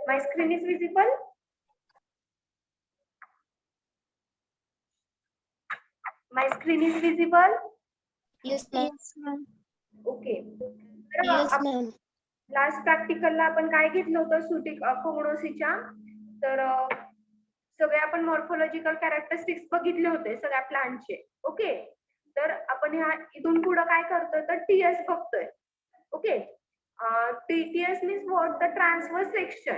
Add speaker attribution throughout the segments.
Speaker 1: My screen is visible. My screen is visible.
Speaker 2: Yes, ma'am.
Speaker 1: Okay.
Speaker 2: Yes, ma'am.
Speaker 1: Last प्रॅक्टिकलला आपण काय घेतलं होतं सुटिक कोगनोसीच्या. तर सगळे आपण मॉर्फोलॉजिकल कॅरेक्टरिस्टिक्स बघितले होते सगळ्या प्लांटचे. ओके. तर आपण ह्या इथून पुढे काय करतोय तर टीएस बघतोय. Okay. TS means what the transfer section.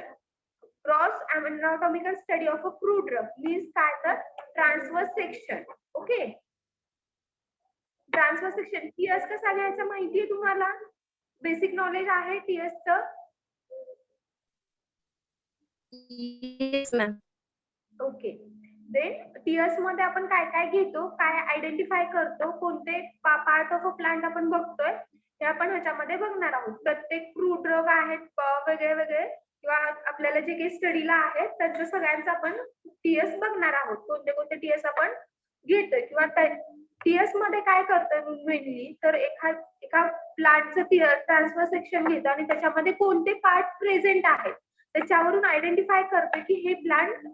Speaker 1: Cross anatomical study of a crude drug means काय तर transfer section. Okay. Transfer section TS कसा घ्यायचा माहितीये तुम्हाला? बेसिक नॉलेज आहे टीएस चं?
Speaker 2: Yes, ma'am.
Speaker 1: Okay. Then TS मध्ये आपण काय काय घेतो, काय आयडेंटिफाय करतो, कोणते पार्ट ऑफ अ प्लांट आपण बघतोय हे आपण ह्याच्यामध्ये बघणार आहोत. प्रत्येक क्रूड ड्रग आहेत वेगळे वेगळे किंवा आपल्याला जे काही स्टडीला आहेत त्यांच्या सगळ्यांचा आपण टीएस बघणार आहोत. कोणते कोणते टीएस आपण घेतोय किंवा टीएस मध्ये काय करतोय मेनली तर एका प्लांटचं ट्रान्सफर सेक्शन घेतो आणि त्याच्यामध्ये कोणते पार्ट प्रेझेंट आहेत त्याच्यावरून आयडेंटिफाय करतो की हे प्लांट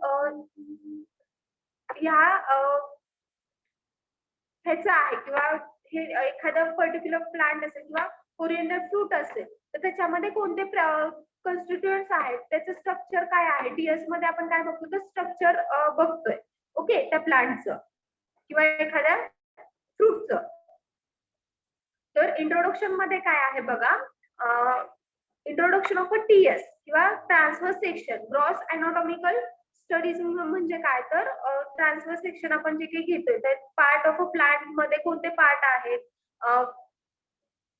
Speaker 1: ह्याचा आहे किंवा हे एखादं पर्टिक्युलर प्लांट असेल किंवा कोरिएंडर फ्रूट असेल तर त्याच्यामध्ये कोणते कॉन्स्टिट्युएंट्स आहेत, त्याचं स्ट्रक्चर काय आहे. टीएस मध्ये आपण काय बघतो तर स्ट्रक्चर बघतोय. ओके. त्या प्लांटचं किंवा एखाद्या फ्रूटचं. तर इंट्रोडक्शन मध्ये काय आहे बघा. इंट्रोडक्शन ऑफ अ टीएस किंवा transfer section. Gross anatomical studies म्हणजे काय तर ट्रान्सफर सेक्शन आपण जे काही घेतोय त्या पार्ट ऑफ अ प्लांट मध्ये कोणते पार्ट आहेत,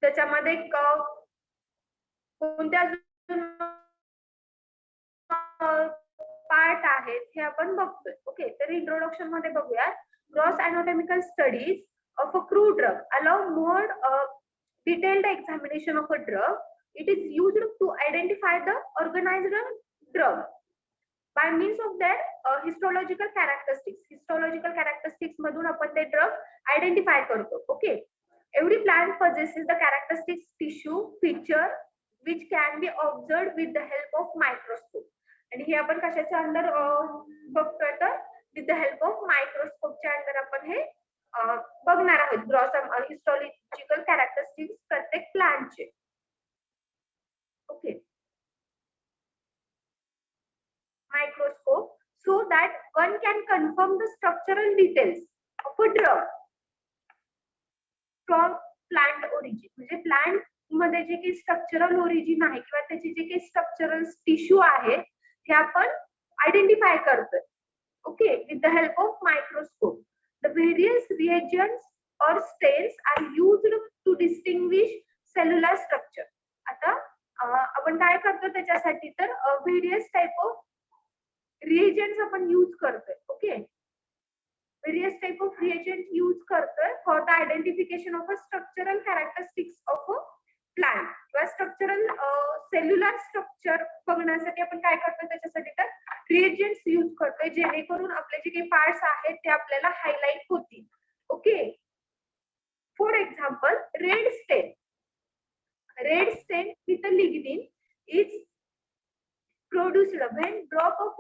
Speaker 1: त्याच्यामध्ये कोणत्या पार्ट आहेत हे आपण बघतोय. ओके. तर इंट्रोडक्शन मध्ये बघूया. Gross anatomical studies of a crude drug allow more detailed examination of a drug. It is used to identify the organized drug by means of their histological characteristics. Histological characteristics मधून आपण ते drug identify करतो. Okay. Every plant possesses the characteristics tissue feature which can be observed with the help of microscope. आणि हे आपण कशाच्या अंदर बघतोय तर with the help of microscope च्या अंदर आपण हे बघणार आहोत. ग्रॉस हिस्टॉलॉजिकल कॅरेक्टरिस्टिक्स प्रत्येक प्लांटचे. Okay. Microscope so that one can confirm the structural details of a drug from plant origin. म्हणजे प्लांट मध्ये जे काही स्ट्रक्चरल ओरिजिन आहे किंवा त्याचे जे काही स्ट्रक्चरल टिश्यू आहे हे आपण आयडेंटिफाय करतोय. Okay. With the help of microscope. The various reagents or stains are used to distinguish cellular structure. आता आपण काय करतो त्याच्यासाठी तर various type of reagents आपण यूज करतोय. Okay. various type of reagents use करतोय for the identification of a structural characteristics of a plant किंवा स्ट्रक्चरल सेल्युलर स्ट्रक्चर बघण्यासाठी आपण काय करतोय त्याच्यासाठी तर रिएजंट्स यूज करतोय जेणेकरून आपले जे काही पार्ट्स आहेत ते आपल्याला हायलाइट होतील. Okay. For example red stain. Red stain with a lignin is produced when drop of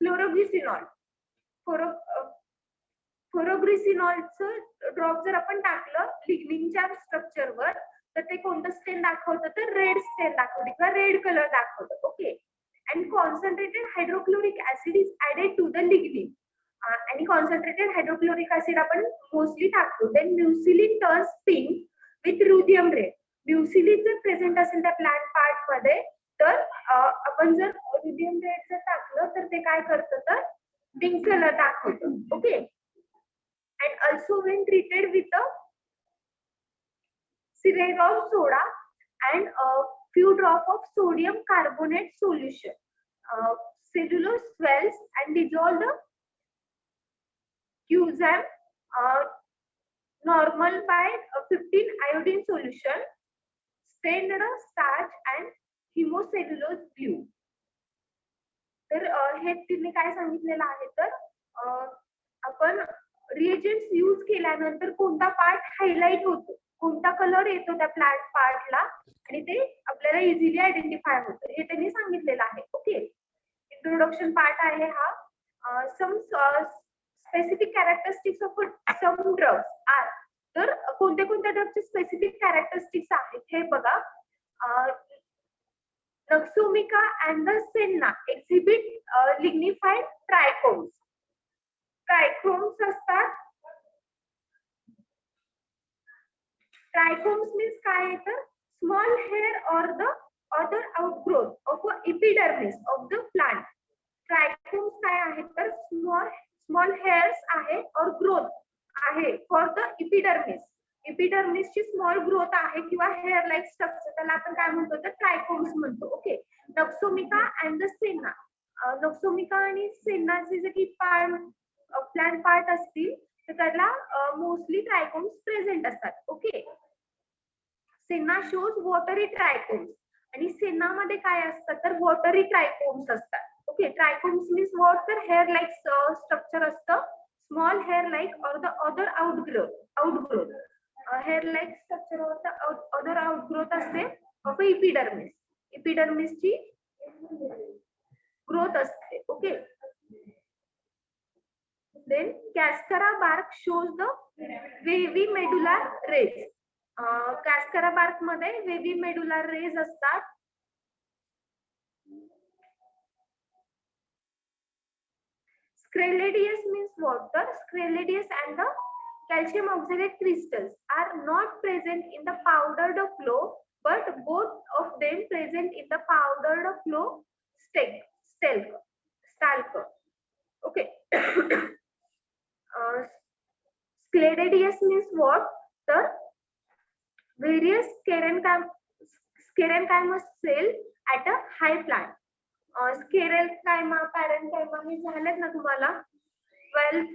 Speaker 1: phloroglucinol. फ्लोरोग्लिसिनॉलचं ड्रॉप जर आपण टाकलं लिग्निनच्या स्ट्रक्चरवर तर ते कोणतं स्टेन दाखवतं तर रेड स्टेन दाखवते किंवा रेड कलर दाखवतं. Okay. And concentrated hydrochloric acid is added to the lignin. आणि कॉन्सन्ट्रेटेड हायड्रोक्लोरिक ऍसिड आपण मोस्टली टाकतो. Then mucilage turns pink with ruthenium red. Mucilage जर प्रेझेंट असेल त्या प्लांट पार्ट मध्ये तर आपण जर रुथियम रेड जर टाकलं तर ते काय करतं तर पिंक कलर दाखवतं. Okay. And also when treated with a सिरेरॉल soda and few drop of sodium carbonate solution. Cellulose swells and them normal by 15 iodine solution, stained starch and hemocellulose glue. तर हे तिने काय सांगितलेलं आहे तर आपण रिएजंट्स यूज केल्यानंतर कोणता पार्ट हायलाइट होतो, कोणता कलर येतो त्या प्लांट पार्टला आणि ते आपल्याला इझिली आयडेंटिफाय होतं हे त्यांनी सांगितलेलं आहे. ओके, इंट्रोडक्शन पार्ट आहे हा. Some specific characteristics of some drugs are. तर कोणत्या कोणत्या ड्रगचे स्पेसिफिक कॅरेक्टरिस्टिक्स आहेत हे बघा. Noxomica and the Senna exhibit lignified trichomes. Trichomes असतात. Trichomes means काय आहे तर small hair or the other outgrowth of a epidermis of the plant. Trichomes काय आहे तर small hairs आहे or growth आहे for the epidermis. एपिडर्मिस ची स्मॉल ग्रोथ आहे किंवा हेअर लाईक स्ट्रक्चर, त्याला आपण काय म्हणतो तर ट्रायकोम्स म्हणतो. Okay, nux vomica and the Sena. Nux vomica आणि सेनाचे जे की प्लांट पार्ट असतील तर त्याला मोस्टली ट्रायकोम्स प्रेझेंट असतात. ओके, सेना शोज वॉटरी ट्रायकोम्स आणि सेनामध्ये काय असतात तर वॉटरी ट्रायकोम्स असतात. ओके, ट्रायकोम्स मीन्स वॉट तर हेअर लाईक स्ट्रक्चर असतं, स्मॉल हेअर लाईक और the other outgrowth hair like structure or the other outgrowth असते of epidermis. epidermis ची growth असते. Okay, then cascara bark shows the wavy medullary rays. cascara bark मध्ये wavy medullary rays असतात. Screladius means what? The screladius and the calcium oxalate crystals are not present in the powdered flow, but both of them present in the powdered flow stalk. Okay. Scleridius means what? The various sclerenchyma cell at a high plant. Sclerenchyma, parenchyma मी झालेत ना तुम्हाला 12th.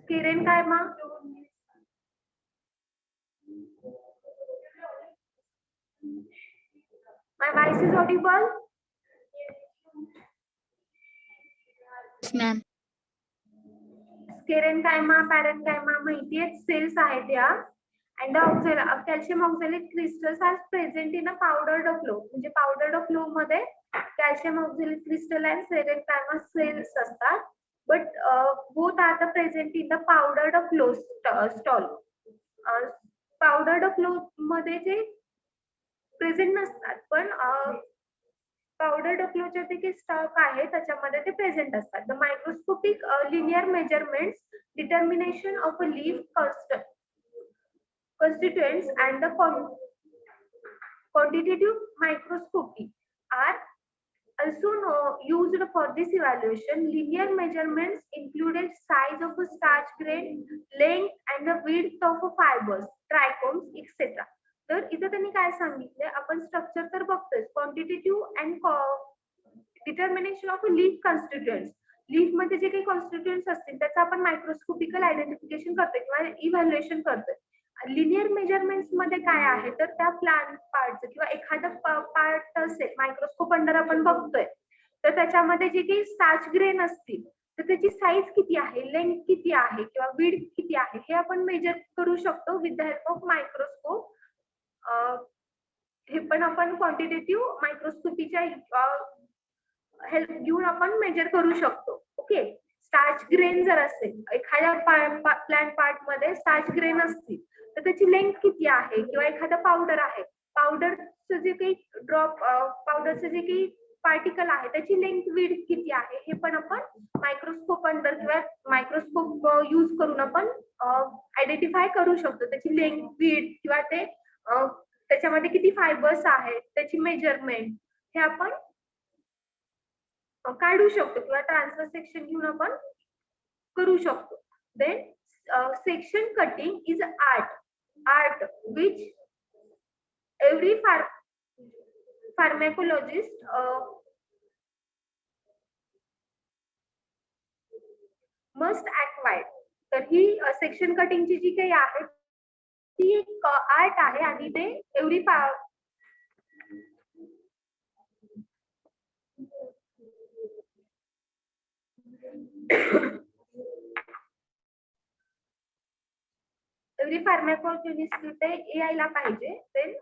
Speaker 1: Sclerenchyma. My voice is audible?
Speaker 2: Yes, ma'am.
Speaker 1: Sclerenchyma, parenchyma माहिती आहेत, cells आहेत या. And the calcium oxalate crystals are present in a powdered flow. म्हणजे powdered flow मध्ये calcium oxalate crystal and sclerenchyma cells असतात. But both are the present in the powdered flow stall. Powdered flow मध्ये जे present नसतात पण powdered flow चे जे stock आहे त्याच्यामध्ये ते प्रेझेंट असतात. The microscopic linear measurements, determination of a leaf constituents and the quantitative microscopy are also used for this evaluation. Linear measurements included size of a starch grain, length and the width of a fibers, trichomes, etc. तर इथे त्यांनी काय सांगितले, आपण structure तर बघतोय, quantitative and determination of leaf constituents. Leaf मध्ये जे काही कॉन्स्टिट्युएंट्स असतील त्याचं आपण मायक्रोस्कोपिकल आयडेंटिफिकेशन करतोय किंवा इव्हॅल्युएशन करतोय. लिनियर मेजरमेंट्स मध्ये काय आहे तर त्या प्लांट पार्टचं किंवा एखादं पार्ट असेल मायक्रोस्कोप अंडर आपण बघतोय तर त्याच्यामध्ये जे काही स्टार्च ग्रेन असतील तर त्याची साईज किती आहे, लेंथ किती आहे किंवा विड्थ किती आहे हे आपण मेजर करू शकतो with the help of microscope. हे पण आपण क्वांटिटेटिव्ह मायक्रोस्कोपीच्या हेल्प घेऊन आपण मेजर करू शकतो. ओके, स्टार्च ग्रेन जर असेल एखाद्या प्लांट पार्ट मध्ये स्टार्च ग्रेन असतील तर त्याची लेंथ किती आहे किंवा एखादा पावडर आहे, पावडरचं जे काही ड्रॉप पावडरचं जे काही पार्टिकल आहे त्याची लेंथ विड्थ किती आहे हे पण आपण मायक्रोस्कोप अंडर किंवा मायक्रोस्कोप यूज करून आपण आयडेंटिफाय करू शकतो. त्याची लेंथ विड्थ किंवा ते त्याच्यामध्ये किती फायबर्स आहेत त्याची मेजरमेंट हे आपण काढू शकतो किंवा ट्रान्सफर सेक्शन घेऊन आपण करू शकतो. Then section cutting is art which every pharmacologist must act wide. तर ही सेक्शन कटिंगची जी काही आहे ती एक आर्ट आहे आणि ते एवढी एवढी फार्मॅकोलॉजिस्ट ते यायला पाहिजे. Then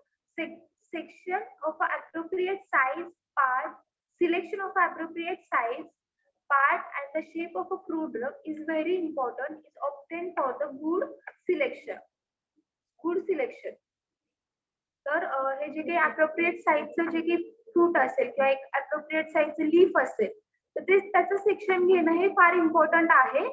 Speaker 1: section of appropriate size part, selection of appropriate size part and the shape of a crude drug is very important, is obtained for the good selection. तर हे जे काही appropriate साईजचं जे काही फ्रूट असेल किंवा एक appropriate साईजचं लीफ असेल तर ते त्याचं सेक्शन घेणं हे फार इम्पॉर्टंट आहे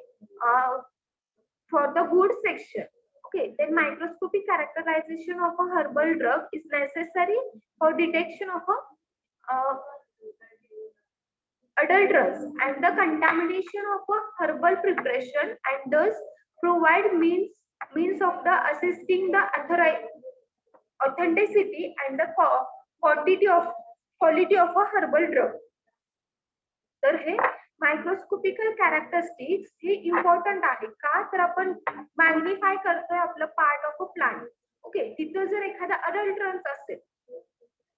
Speaker 1: for the good section. Okay, then microscopic characterization of a herbal drug is necessary for detection of adulterants and the contamination of a herbal preparation, and thus provide means of the assisting the authenticity and the quality of a herbal drug. तर हे मायक्रोस्कोपिकल characteristics हे important आहे का, तर आपण magnify करतोय आपलं part of a plant. Okay, तिथं जर एखादा अडल्ट्रन्स असेल,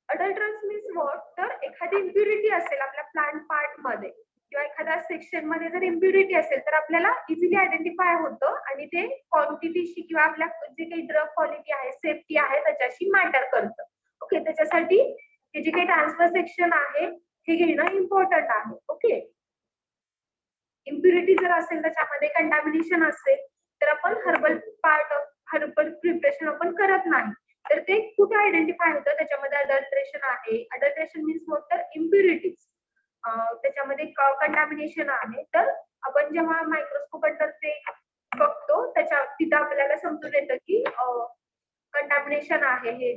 Speaker 1: अडल्ट्रन्स मीन्स व्हॉट, तर एखादी इम्प्युरिटी असेल आपल्या प्लांट पार्ट मध्ये किंवा एखाद्या सेक्शन मध्ये जर इम्प्युरिटी असेल तर आपल्याला इझिली आयडेंटिफाय होतं आणि ते क्वांटिटीशी किंवा आपल्या जे काही ड्रग क्वालिटी आहे, सेफ्टी आहे त्याच्याशी मॅटर करतं. ओके, त्याच्यासाठी हे जे काही ट्रान्सफर सेक्शन आहे हे घेणं इम्पॉर्टंट आहे. ओके, इम्प्युरिटी जर असेल त्याच्यामध्ये कंटॅमिनेशन असेल तर आपण herbal part of herbal preparation आपण करत नाही. तर ते कुठे आयडेंटिफाय होतं, त्याच्यामध्ये अडल्ट्रेशन आहे. अडल्ट्रेशन मीन्स व्हॉट, तर इम्प्युरिटीज, त्याच्यामध्ये कंटॅमिनेशन आहे. तर आपण जेव्हा मायक्रोस्कोप अंडर ते बघतो त्याच्या तिथं आपल्याला समजून येतं की कंटॅमिनेशन आहे हे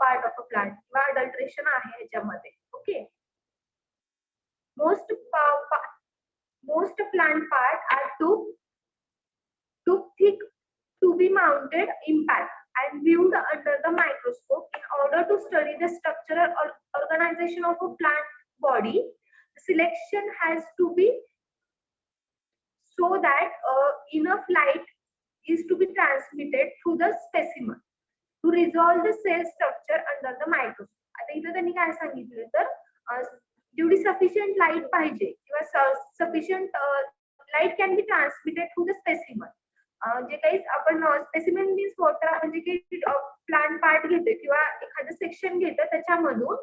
Speaker 1: पार्ट ऑफ अ प्लांट किंवा अडल्ट्रेशन आहे ह्याच्यामध्ये. Okay, most plant parts are too thick to be mounted impact and viewed under the microscope. In order to study the structural organization of a plant body, selection has to be so that enough light is to be transmitted through the specimen to resolve the cell structure under the microscope. आता इथं त्यांनी काय सांगितलं, तर जेवढी sufficient light पाहिजे किंवा sufficient light can be transmitted through the specimen. जे काही आपण स्पेसिमन मीन्स वॉटर, आपण जे काही प्लांट पार्ट घेतो किंवा एखादं सेक्शन घेतो त्याच्यामधून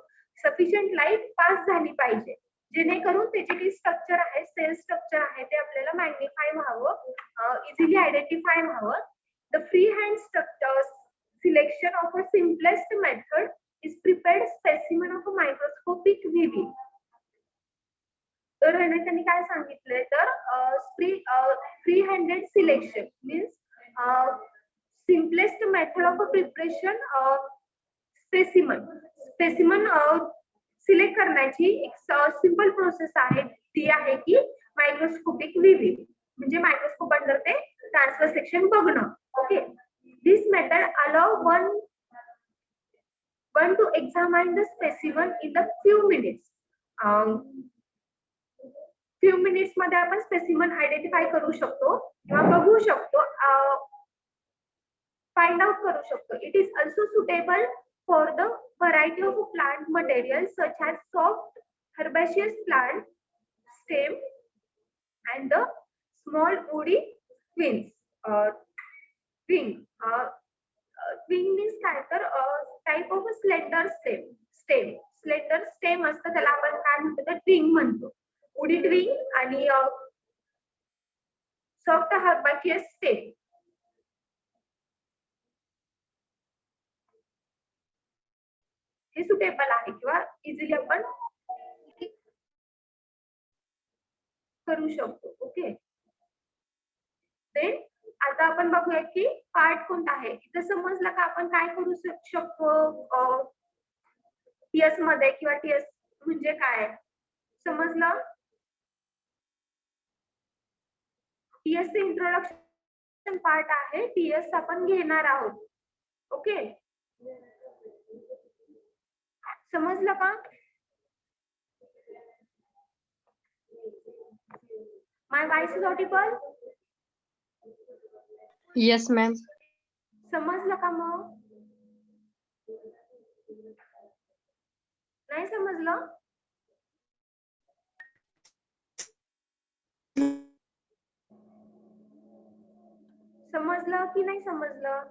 Speaker 1: सफिशियंट लाईट पास झाली पाहिजे जेणेकरून त्याचे काही स्ट्रक्चर आहे, सेल स्ट्रक्चर आहे ते आपल्याला मॅग्निफाय व्हावं, इझिली आयडेंटिफाय व्हावं. The free hand structure selection of a simplest method is prepared specimen of a microscopic view. तर त्यांनी काय सांगितलंय, तर free handed selection means simplest method of a preparation specimen select करण्याची एक सिंपल प्रोसेस आहे, ती आहे की मायक्रोस्कोपिक व्ह्यू, म्हणजे मायक्रोस्कोप अंडर ते ट्रान्सफर सेक्शन बघणं. Okay, this method allow one to examine the specimen in the few minutes. Few minutes मध्ये आपण स्पेसिमन आयडेंटिफाय करू शकतो किंवा बघू शकतो, फाइंड आउट करू शकतो. It is also suitable for the variety of plant material such as soft herbaceous plant stem and the small woody twigs. Twig means काय, तर type of slender slender stem असतं, त्याला आपण काय म्हणतो, तर ट्विग म्हणतो. वुडी ट्विग आणि सॉफ्ट हर्बाशियस स्टेम. हे सुटेबल आहे किंवा इझिली आपण करू शकतो. ओके, देन आता आपण बघूया की पार्ट कोणता आहे. इथं समजलं का आपण काय करू शकतो टीएस मध्ये, किंवा टीएस म्हणजे काय समजलं. टीएस चे इंट्रोडक्शन पार्ट आहे, टीएस आपण घेणार आहोत. ओके, समजलं का? My voice is audible?
Speaker 2: Yes, ma'am.
Speaker 1: समजलं का मग? नाही समजलं? समजलं की नाही समजलं?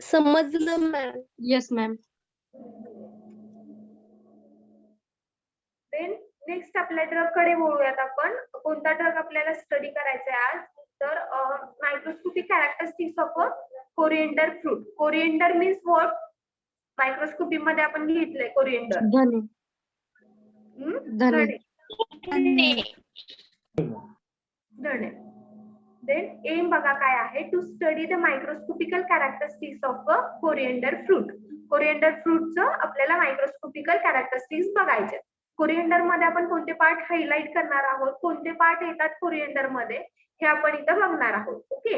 Speaker 3: समजलं ma'am.
Speaker 2: Yes, ma'am.
Speaker 1: Then next आपल्या ड्रग कडे वळूयात आपण. कोणता ड्रग आपल्याला स्टडी करायचा आहे आज? तर microscopic characteristics of coriander fruit. Coriander means what? Microscopy मध्ये आपण घेतलंय कोरिएंडर.
Speaker 2: धने. धने.
Speaker 1: धणे. धणे. देन एम बघा काय आहे? To study the microscopical characteristics of coriander fruit. Coriander फ्रूटचं आपल्याला मायक्रोस्कोपिकल कॅरेक्टरिस्टिक्स बघायचे. कोरिएंडर मध्ये आपण कोणते पार्ट हायलाइट करणार आहोत, कोणते पार्ट येतात कोरिएंडर मध्ये हे आपण इथं बघणार आहोत. ओके.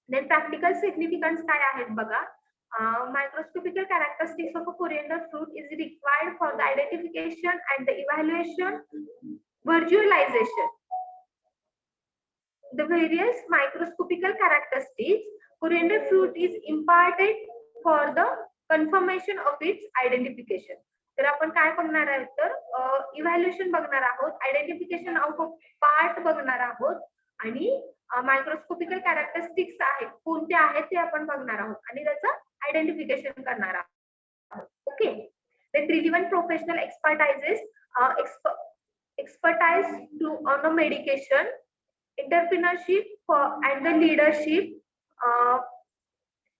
Speaker 1: देन प्रॅक्टिकल सिग्निफिकन्स काय आहेत बघा. Microscopical characteristics of a coriander fruit is required for the identification and the evaluation, visualization. The various microscopical characteristics coriander fruit is imparted for the confirmation of its identification. तर आपण काय बघणार आहोत? तर evaluation बघणार आहोत, आयडेंटिफिकेशन ऑफ अ पार्ट बघणार आहोत आणि मायक्रोस्कोपिकल कॅरेक्टरिस्टिक्स आहेत कोणते आहेत ते आपण बघणार आहोत आणि त्याचं आयडेंटिफिकेशन करणार आहोत. Okay. Then relevant professional expertises expertise to on a medication, entrepreneurship and the leadership,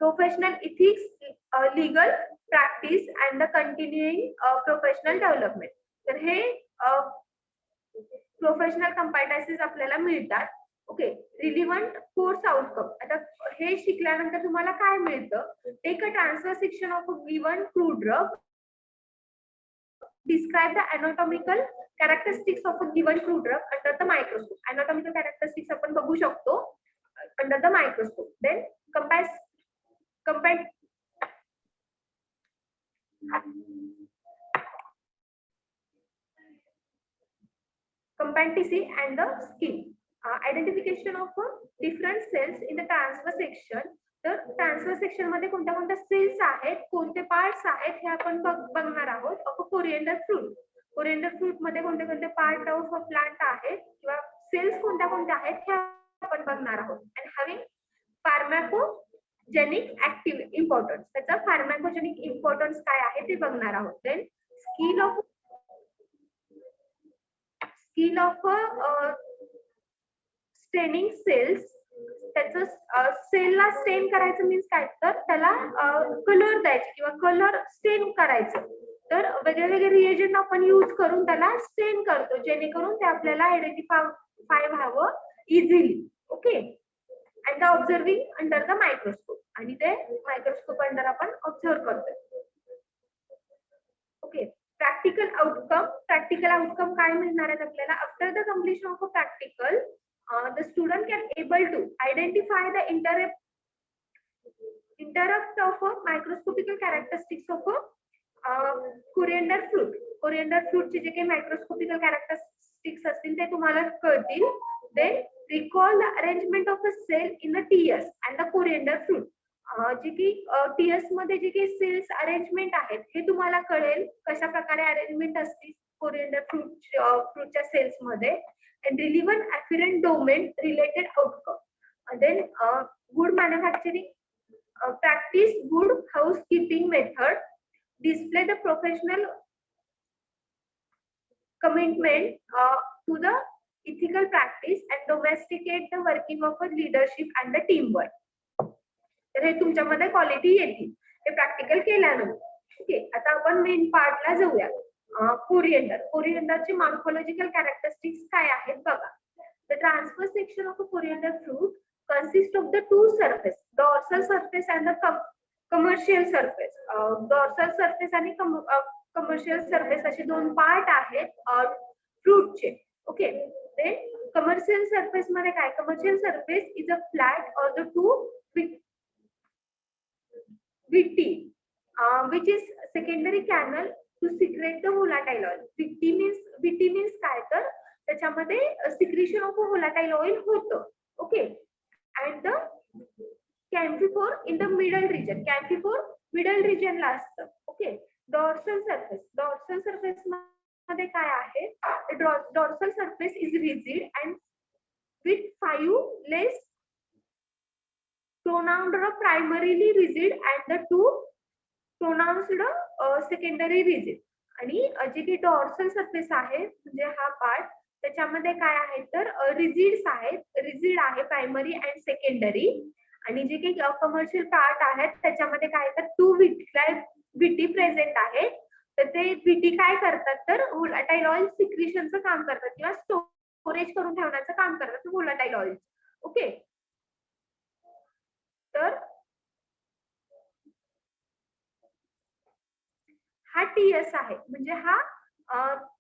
Speaker 1: professional ethics, legal practice and the continuing professional development. तर हे प्रोफेशनल कम्पेटन्सीज आपल्याला मिळतात. ओके. Relevant course outcome. आता हे शिकल्यानंतर तुम्हाला काय मिळतं? Take a transfer section of a given fruit drug. Describe the anatomical characteristics of a given fruit drug under the microscope. Anatomical characteristics आपण बघू शकतो under the microscope. Then compare competency and the skill. Identification of different cells in the transfer section. तर transfer section मध्ये कोणत्या कोणत्या cells आहेत, कोणते parts आहेत हे आपण बघणार आहोत. Of coriander fruit. Coriander fruit मध्ये कोणते कोणते पार्ट ऑफ अ प्लांट आहेत किंवा सेल्स कोणत्या कोणत्या आहेत हे आपण बघणार आहोत. And having pharmacogenic active importance. त्याचा फार्मॅकोजेनिक इम्पॉर्टन्स काय आहे ते बघणार आहोत. Then skill of staining cells. त्याचं सेलला स्टेन करायचं मीन्स काय? तर त्याला कलर द्यायचे किंवा कलर स्टेन करायचं. तर वेगळे वेगळे रिएजंट आपण यूज करून त्याला स्टेन करतो जेणेकरून ते आपल्याला आयडेंटिफाय व्हावं easily. Okay. And the observing under the microscope. आणि ते मायक्रोस्कोप अंडर आपण ऑब्झर्व करतोय. Okay. Practical outcome. Practical outcome काय मिळणार आहेत आपल्याला? After the completion of a practical, the student can able to identify the interrupt of a microscopical characteristics of a coriander fruit. Coriander fruit चे जे काही microscopical characteristics असतील ते तुम्हाला कळतील. Then recall the arrangement of a cell in the TS and the coriander fruit. जे की TS मध्ये जे काही सेल्स अरेंजमेंट आहेत हे तुम्हाला कळेल कशा प्रकारे अरेंजमेंट असतील कोरिएंडर फ्रूटच्या सेल्स मध्ये. And relevant afferent domain related outcome. And then good manufacturing practice, good housekeeping method, display the professional commitment to the ethical practice and domesticate the working of a leadership and the teamwork. तर हे तुमच्यामध्ये quality येतील हे practical केल्यानंतर. Okay. आता आपण main पार्टला जाऊया. Coriander. कोरिएंडरचे morphological characteristics काय आहेत बघा. The transfer section of a coriander fruit consist of the two surface, dorsal surface and the commercial surface. Dorsal surface आणि कमर्शियल सरफेस असे दोन पार्ट आहेत फ्रूटचे. ओके. देन कमर्शियल सरफेस मध्ये काय? Commercial surface is a flat or the two विटी which is secondary canal to secrete the volatile oil. VT means काय तर त्याच्यामध्ये secretion of volatile oil होतं. Okay. And the camphor in the middle region. Camphor middle region ला असतं. Okay. Dorsal surface मध्ये काय आहे? Dorsal surface is rigid and with 5 less pronounced primarily rigid and the 2 pronounced secondary rigid. आणि जे काही dorsal surface आहे म्हणजे हा पार्ट त्याच्यामध्ये काय आहे तर रिजिड्स आहेत. रिजिड आहे प्रायमरी अँड सेकंडरी. आणि जे काही कमर्शियल पार्ट आहेत त्याच्यामध्ये काय तर 2 व्हीटी प्रेझेंट आहे. तर ते व्हीटी काय करतात तर व्होलाटाईल ऑइल सिक्रिशनचं काम करतात किंवा स्टोरेज करून ठेवण्याचं काम करतात व्होलाटाईल ऑइल. ओके. तर हा टीएस आहे म्हणजे हा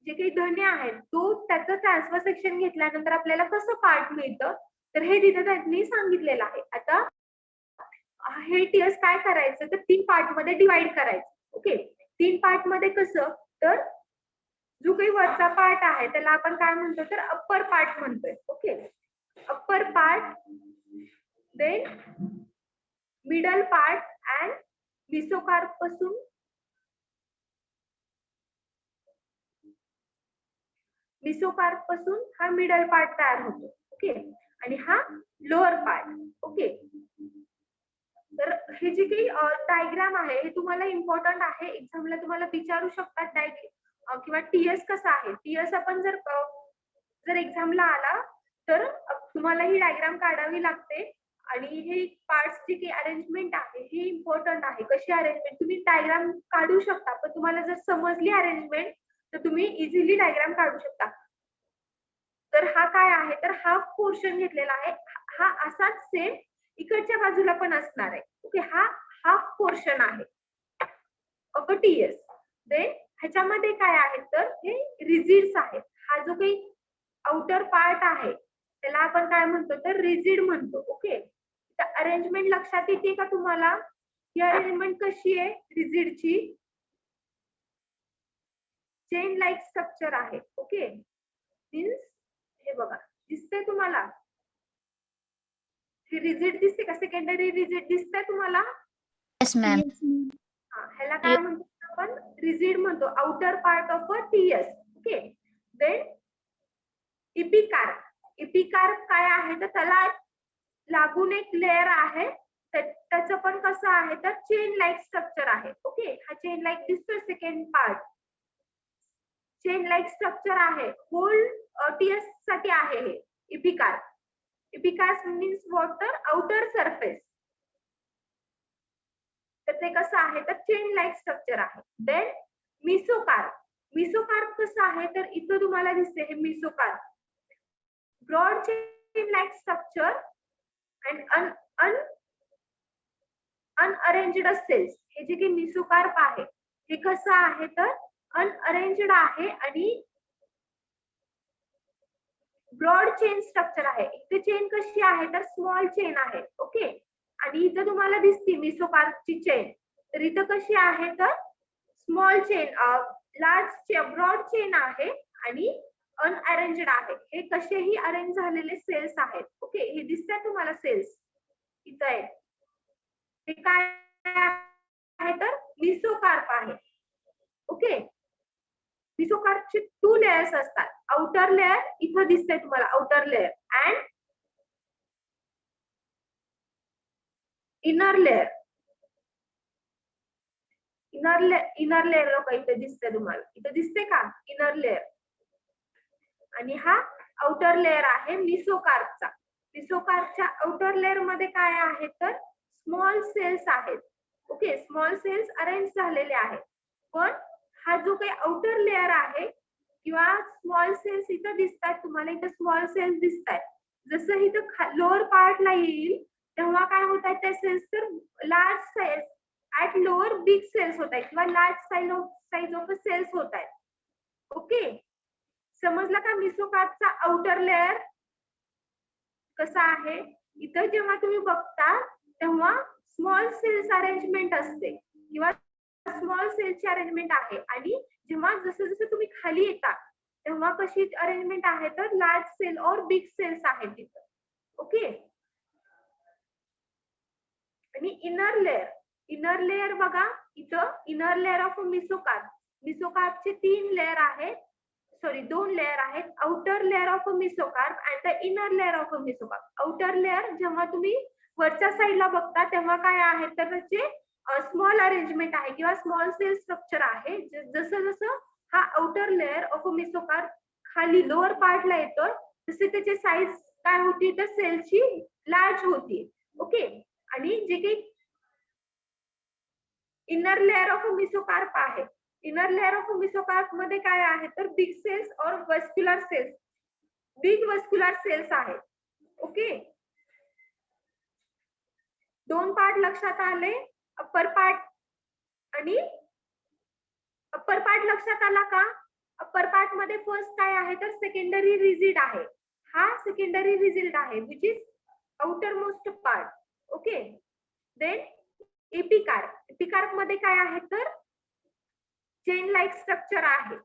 Speaker 1: जे काही धन्य आहे तो त्याचं ट्रान्सफर सेक्शन घेतल्यानंतर आपल्याला कसं पार्ट मिळतं तर हे तिथे त्यांनी सांगितलेलं आहे. आता हे टीएस काय करायचं तर 3 पार्ट मध्ये डिवाइड करायचं. ओके. 3 पार्ट मध्ये कसं तर जो काही वरचा पार्ट आहे त्याला आपण काय म्हणतो तर अप्पर पार्ट म्हणतोय. Okay. Upper part then middle part and mesocarp पासून हा मिडल पार्ट तयार होतो. ओके. आणि हा लोअर पार्ट. ओके. तर हे जे काही डायग्राम आहे हे तुम्हाला इम्पॉर्टंट आहे. एक्झामला तुम्हाला विचारू शकतात किंवा टीएस कसा आहे. टीएस आपण जर एक्झामला आला तर तुम्हाला ही डायग्राम काढावी लागते. आणि हे पार्ट्सची काही अरेंजमेंट आहे हे इम्पॉर्टंट आहे. कशी अरेंजमेंट तुम्ही डायग्राम काढू शकता पण तुम्हाला जर समजली अरेंजमेंट तर तुम्ही इझिली डायग्राम काढू शकता. तर हा काय आहे तर हाफ पोर्शन घेतलेला आहे. हा असाच सेम इकडच्या बाजूला पण असणार आहे. ओके. हा हाफ पोर्शन आहे ऑफ अ टीएस. देन ह्याच्यामध्ये काय आहे तर हे रिजिड्स आहेत. हा जो काही आउटर पार्ट आहे त्याला आपण काय म्हणतो तर रिजिड म्हणतो. ओके. तर अरेंजमेंट लक्षात येते का तुम्हाला? ही अरेंजमेंट कशी आहे रिजिडची? चेन लाईक स्ट्रक्चर आहे. ओके. मीन्स हे बघा दिसतंय तुम्हाला? हे रिजिड दिसते का? सेकंडरी रिजिड दिसतंय तुम्हाला?
Speaker 3: Yes, ma'am.
Speaker 1: ह्याला काय म्हणतो आपण? रिजिड म्हणतो. Outer part of a TS. Okay. Then epicarp. Epicarp काय आहे तर त्याला लागून एक लेअर आहे. त्याचं पण कसं आहे तर चेन लाईक स्ट्रक्चर आहे. ओके. हा चेन लाईक दिसतोय second part. Chain like structure आहे. होल टीएस साठी आहे हे epicarp. Epicarp means water outer surface. तर ते कसं आहे तर चेन लाईक स्ट्रक्चर आहे. Then mesocarp. मिसोकार्प कसं आहे तर इथं तुम्हाला दिसते हे mesocarp. Broad chain like structure and unarranged cells. हे जे काही मिसोकार्प आहे हे कसं आहे तर अनअरेंज्ड आहे आणि ब्रॉड चेन स्ट्रक्चर आहे. इथे चेन कशी आहे तर स्मॉल चेन आहे. ओके. आणि इथं तुम्हाला दिसते मिसोकार्पची चेन. तर इथं कशी आहे तर small chain large broad chain आहे आणि अनअरेंज्ड आहे. हे कसेही अरेंज झालेले सेल्स आहेत. ओके. हे दिसतात तुम्हाला सेल्स इथं आहेत. हे काय आहे तर मिसोकार्प आहे. ओके. मिसोकार्पचे 2 लेयर्स असतात. आउटर लेयर इथं दिसतंय तुम्हाला outer layer and inner layer. Inner layer लोक इथे दिसतंय तुम्हाला. इथे दिसते का इनर लेयर. आणि हा आउटर लेयर आहे मिसोकार्पचा. मिसोकार्पच्या आउटर लेयर मध्ये काय आहे तर स्मॉल सेल्स आहेत. ओके. स्मॉल सेल्स अरेंज झालेले आहेत. पण हा जो काही आउटर लेयर आहे किंवा स्मॉल सेल्स इथं दिसतात तुम्हाला. इथं स्मॉल सेल्स दिसतात. जसं इथं लोअर पार्टला येईल तेव्हा काय होत आहेत त्या सेल्स तर large size at lower big cells होत आहेत किंवा लार्ज साइज ऑफ सेल्स होत आहेत. ओके. समजलं का मिसोकार्पचा आउटर लेयर कसा आहे? इथं जेव्हा तुम्ही बघता तेव्हा स्मॉल सेल्स अरेंजमेंट असते किंवा स्मॉल सेलची अरेंजमेंट आहे आणि जेव्हा जसं जसं तुम्ही खाली येता तेव्हा कशी अरेंजमेंट आहे तर लार्ज सेल और बिग सेल्स आहेत तिथं. ओके. आणि इनर लेअर बघा इथं इनर लेअर ऑफ मिसोकार्पचे 3 लेअर आहेत, सॉरी 2 लेअर आहेत. Outer layer of mesocarp and the inner layer of mesocarp. Outer layer जेव्हा तुम्ही वरच्या साईडला बघता तेव्हा काय आहे तर त्याचे स्मॉल अरेंजमेंट आहे किंवा स्मॉल सेल स्ट्रक्चर आहे. जसं जसं हा आउटर लेअर ऑफ मिसोकार्प खाली लोअर पार्टला येतो तसे त्याची साईज काय होती तर सेलची लार्ज होती. ओके. आणि जे काही इनर लेअर ऑफ मिसोकार्प आहे, इनर लेअर ऑफ मिसोकार्प मध्ये काय आहे तर बिग सेल्स और vascular cells, big vascular cells आहेत. ओके. 2 पार्ट लक्षात आले, अप्पर पार्ट आणि अप्पर पार्ट लक्षात आला का? अप्पर पार्ट मध्ये फर्स्ट काय आहे तर सेकंडरी रिजिड आहे. हा सेकंडरी रिजिड आहे which is outermost part. Okay. Then epicarp मध्ये काय आहे तर चेन लाईक स्ट्रक्चर आहे.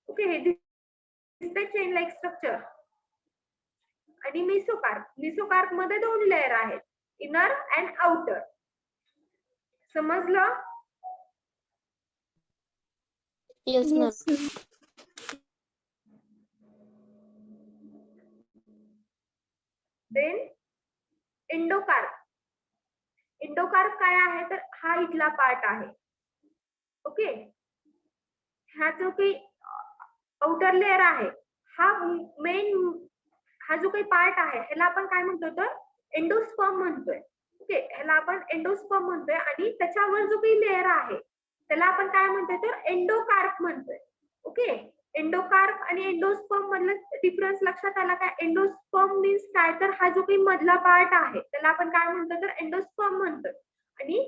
Speaker 1: ओके. हे दिसते चेन लाईक स्ट्रक्चर. आणि मिसोकार्प मध्ये 2 लेअर आहेत, इनर अँड आउटर. समजलं?
Speaker 2: Yes, ma'am.
Speaker 1: देन एंडोकार्प काय आहे तर हा इथला पार्ट आहे. ओके. हा जो काही आउटर लेअर आहे हा हा जो काही पार्ट आहे ह्याला आपण काय म्हणतो तर एंडोस्पर्म म्हणतोय. ओके. ह्याला आपण एंडोस्पर्म म्हणतोय आणि त्याच्यावर जो काही लेअर आहे त्याला आपण काय म्हणतोय तर एंडोकार्प म्हणतोय. ओके. एंडोकार्प आणि एंडोस्पर्म मधला डिफरन्स लक्षात आला का? एंडोस्पर्म मीन्स काय तर हा जो काही मधला पार्ट आहे त्याला आपण काय म्हणतो तर एंडोस्पर्म म्हणतोय. आणि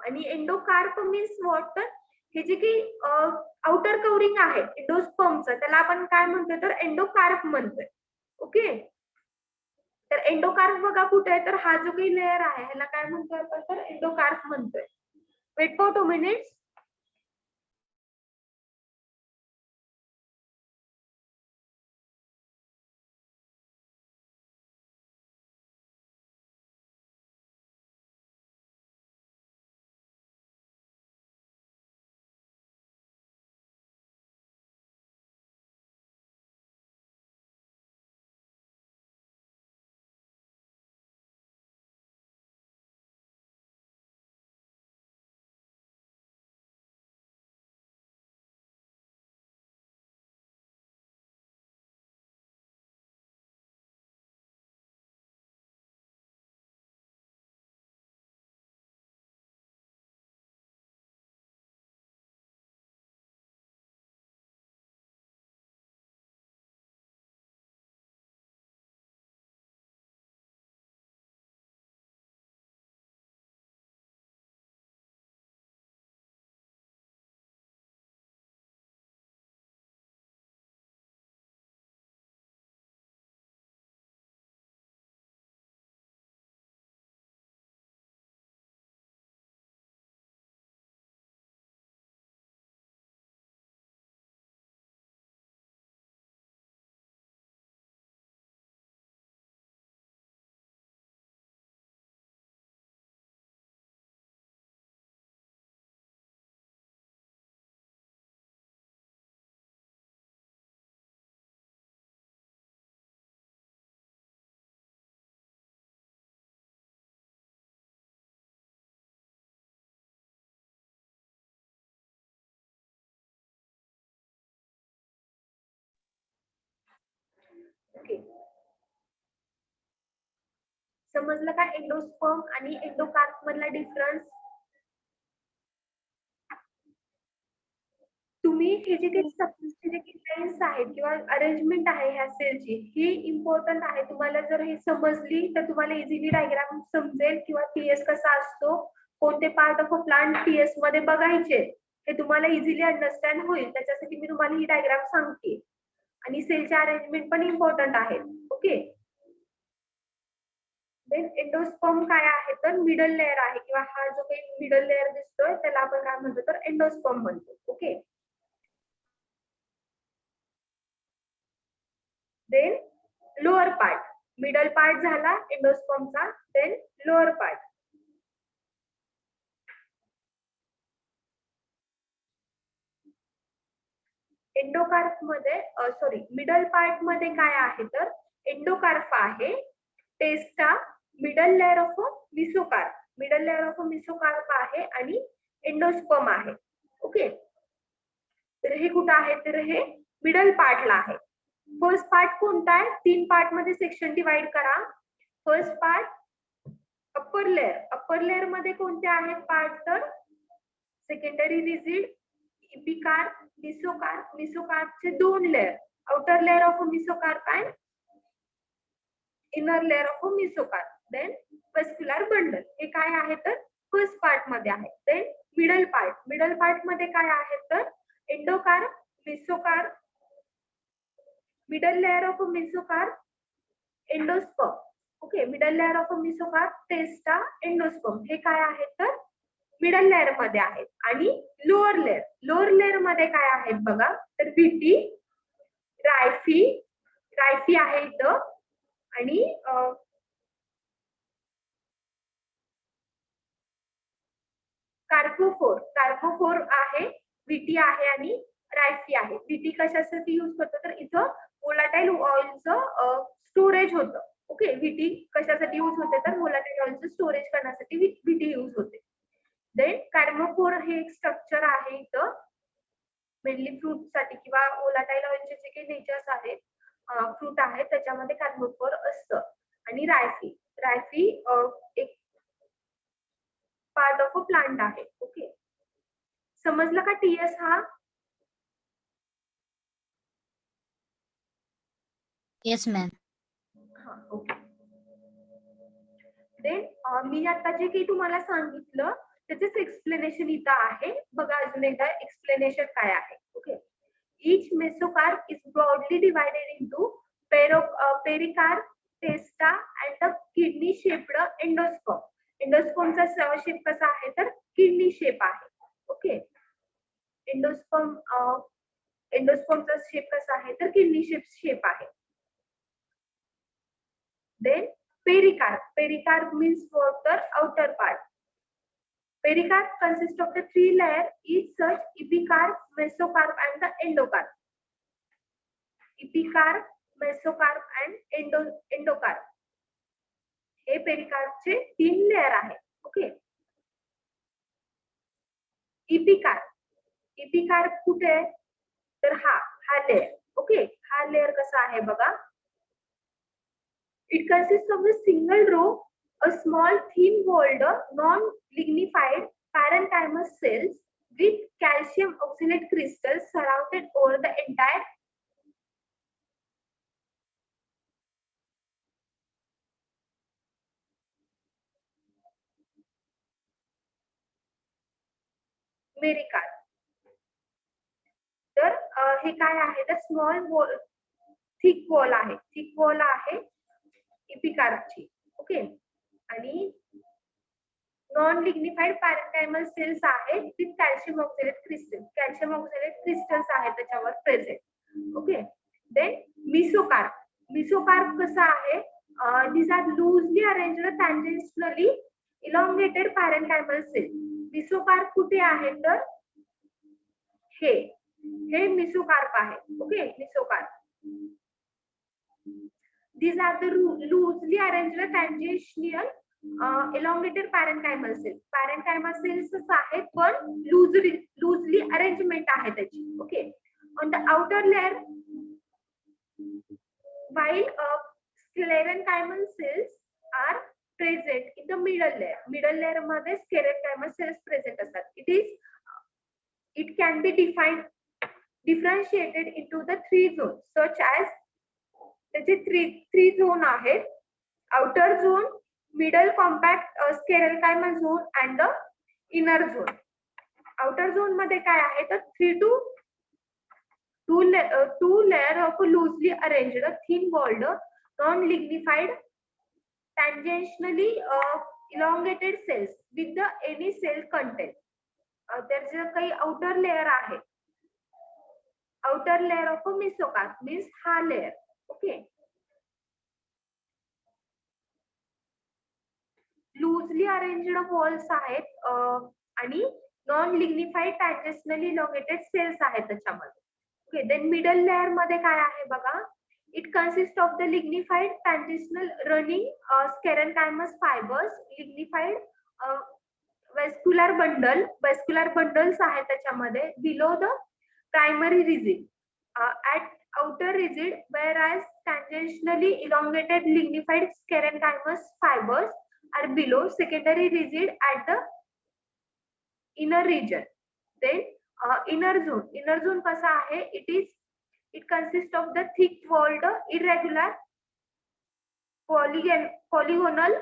Speaker 1: आणि एंडोकार्प मीन्स व्हॉट तर हे जे काही आउटर कव्हरिंग आहे एंडोस्पर्मचं त्याला आपण काय म्हणतोय तर एंडोकार्प म्हणतोय. ओके. तर एंडोकार्प बघा कुठे आहे तर हा जो काही लेअर आहे ह्याला काय म्हणतोय आपण तर एंडोकार्प म्हणतोय. Wait for 2 minutes. ओके. समजलं का एंडोस्पर्म आणि एंडोकार्प मधला डिफरन्स? तुम्ही हे जे काही स्ट्रक्चरचे जे काही लाईन्स आहेत किंवा अरेंजमेंट आहे ह्या सेलची ही इम्पॉर्टंट आहे. तुम्हाला जर हे समजली तर तुम्हाला इझिली डायग्राम समजेल किंवा टीएस कसा असतो, कोणते part of a plant TS मध्ये बघायचे हे तुम्हाला इझिली अंडरस्टँड होईल. त्याच्यासाठी मी तुम्हाला ही डायग्राम सांगते. आणि सेलचे अरेंजमेंट पण इम्पॉर्टंट आहेत. ओके. देन एंडोस्पर्म काय आहे तर मिडल लेअर आहे, किंवा हा जो काही मिडल लेअर दिसतोय त्याला आपण काय म्हणतो तर एंडोस्पर्म म्हणतो. Okay. Then lower part, middle part झाला एंडोस्पर्मचा, देन लोअर पार्ट. एंडोकार्प मध्ये सॉरी मिडल पार्ट मध्ये काय आहे तर एंडोकार्प आहे, testa, middle layer of mesocarp, middle layer of mesocarp आहे आणि एंडोस्पर्म आहे. ओके. तर हे कुठं आहे तर हे मिडल पार्टला आहे. फर्स्ट पार्ट कोणता आहे, 3 पार्ट मध्ये सेक्शन डिवाइड करा. First part upper layer, upper layer मध्ये कोणते आहेत पार्ट तर सेकंडरी रिजिड, इपिकार्प, मिसोकार्प. मिसोकार्पचे 2 layer, outer layer of mesocarp and inner layer of mesocarp. Then vascular bundle, हे काय आहे तर फर्स्ट पार्ट मध्ये आहे. Then middle part, middle part मध्ये काय आहे तर endocarp, mesocarp, middle layer of mesocarp, endosperm. Okay. Middle layer of mesocarp, testa, endosperm हे काय आहे तर मिडल लेअर मध्ये आहेत. आणि लोअर लेअर, लोअर लेअर मध्ये काय आहेत बघा तर विटी, रायफी, रायफी आहे इथं, आणि कार्पोफोर, कार्पोफोर आहे, विटी आहे आणि रायफी आहे. विटी कशासाठी यूज करतो तर इथं वोलाटाईल ऑइलचं स्टोरेज होतं. ओके. विटी कशासाठी यूज होते तर वोलाटाईल ऑइलचं स्टोरेज करण्यासाठी विटी यूज होते. देन कार्पोफोर हे एक स्ट्रक्चर आहे इथं, मेनली फ्रूट साठी किंवा वोलाटाईल ऑइलचे जे काही नेचर्स आहेत, फ्रूट आहे त्याच्यामध्ये कार्पोफोर असतं. आणि रायफी, रायफी एक पार्ट ऑफ अ प्लांट आहे. ओके. समजलं का टीएस हा?
Speaker 2: Yes, ma'am.
Speaker 1: हा. ओके. देन मी आता जे काही तुम्हाला सांगितलं त्याचेच एक्सप्लेनेशन इथं आहे बघा. अजून एकदा एक्सप्लेनेशन काय आहे. Okay. Each mesocarp is broadly divided into pericarp, testa and the kidney shaped endosperm. एंडोस्पर्मचा शेप कसा आहे तर किडनी शेप आहे. ओके. एंडोस्पर्म, एंडोस्पर्मचा शेप कसा आहे तर किडनी शेप आहे. Then pericarp, pericarp means what the outer part. Pericarp consists of the 3 layer, each such epicarp, mesocarp and the endocarp. Epicarp, mesocarp and endocarp हे पेरिकार्पचे 3 layer आहेत. Okay. Epicarp, epicarp कुठे आहे तर हा लेयर. ओके. हा layer कसा आहे बघा. It consists of a single row, a small thin-walled, non-lignified parenchymal cells with calcium oxalate crystals surrounded over the entire मेरिकार्प. तर हे काय आहे तर स्मॉल वॉल, थिक वॉल आहे, थिक वॉल आहे इपिकार्पची. ओके. आणि नॉन लिग्निफाईड पॅरेंकायमल सेल्स आहेत with calcium oxalate crystal, calcium oxalate crystals आहेत त्याच्यावर present. Okay. Then mesocarp, mesocarp कसा आहे, these are loosely arranged tangentially elongated parenchymal cells. Mesocarp कुठे आहे तर हे मिसोकार्प आहे. Okay. Mesocarp. These are the loosely arranged tangential elongated parenchymal cells. Parenchymal cells आहेत पण loosely arrangement आहे त्याची. Okay. On the outer layer, while sclerenchymal cells are present in the middle layer. Middle layer मध्ये sclerenchymal cells present असतात. It can be differentiated into the 3 zones such as त्याचे 3 zone आहेत. Outer zone, middle compact sclerenchymal zone and the inner zone. Outer zone मध्ये काय आहे तर 3 to two layer of loosely arranged thin walled non-lignified tangentially elongated cells with the any cell content. त्याचं काही outer layer आहे. outer layer of a mesocarp means हा layer. Okay. loosely arranged walls आहेत आणि नॉन लिग्निफाईड tangentially elongated cells आहेत त्याच्यामध्ये. Okay, then middle layer मध्ये काय आहे बघा. It consist of the lignified tangential running sclerenchymus fibers, lignified vascular bundles आहेत त्याच्यामध्ये below the primary rigid at outer rigid, whereas tangentially elongated lignified sclerenchymus fibers are below secondary rigid at the inner region. Then inner zone कसा आहे. It consists of the thick walled irregular polygonal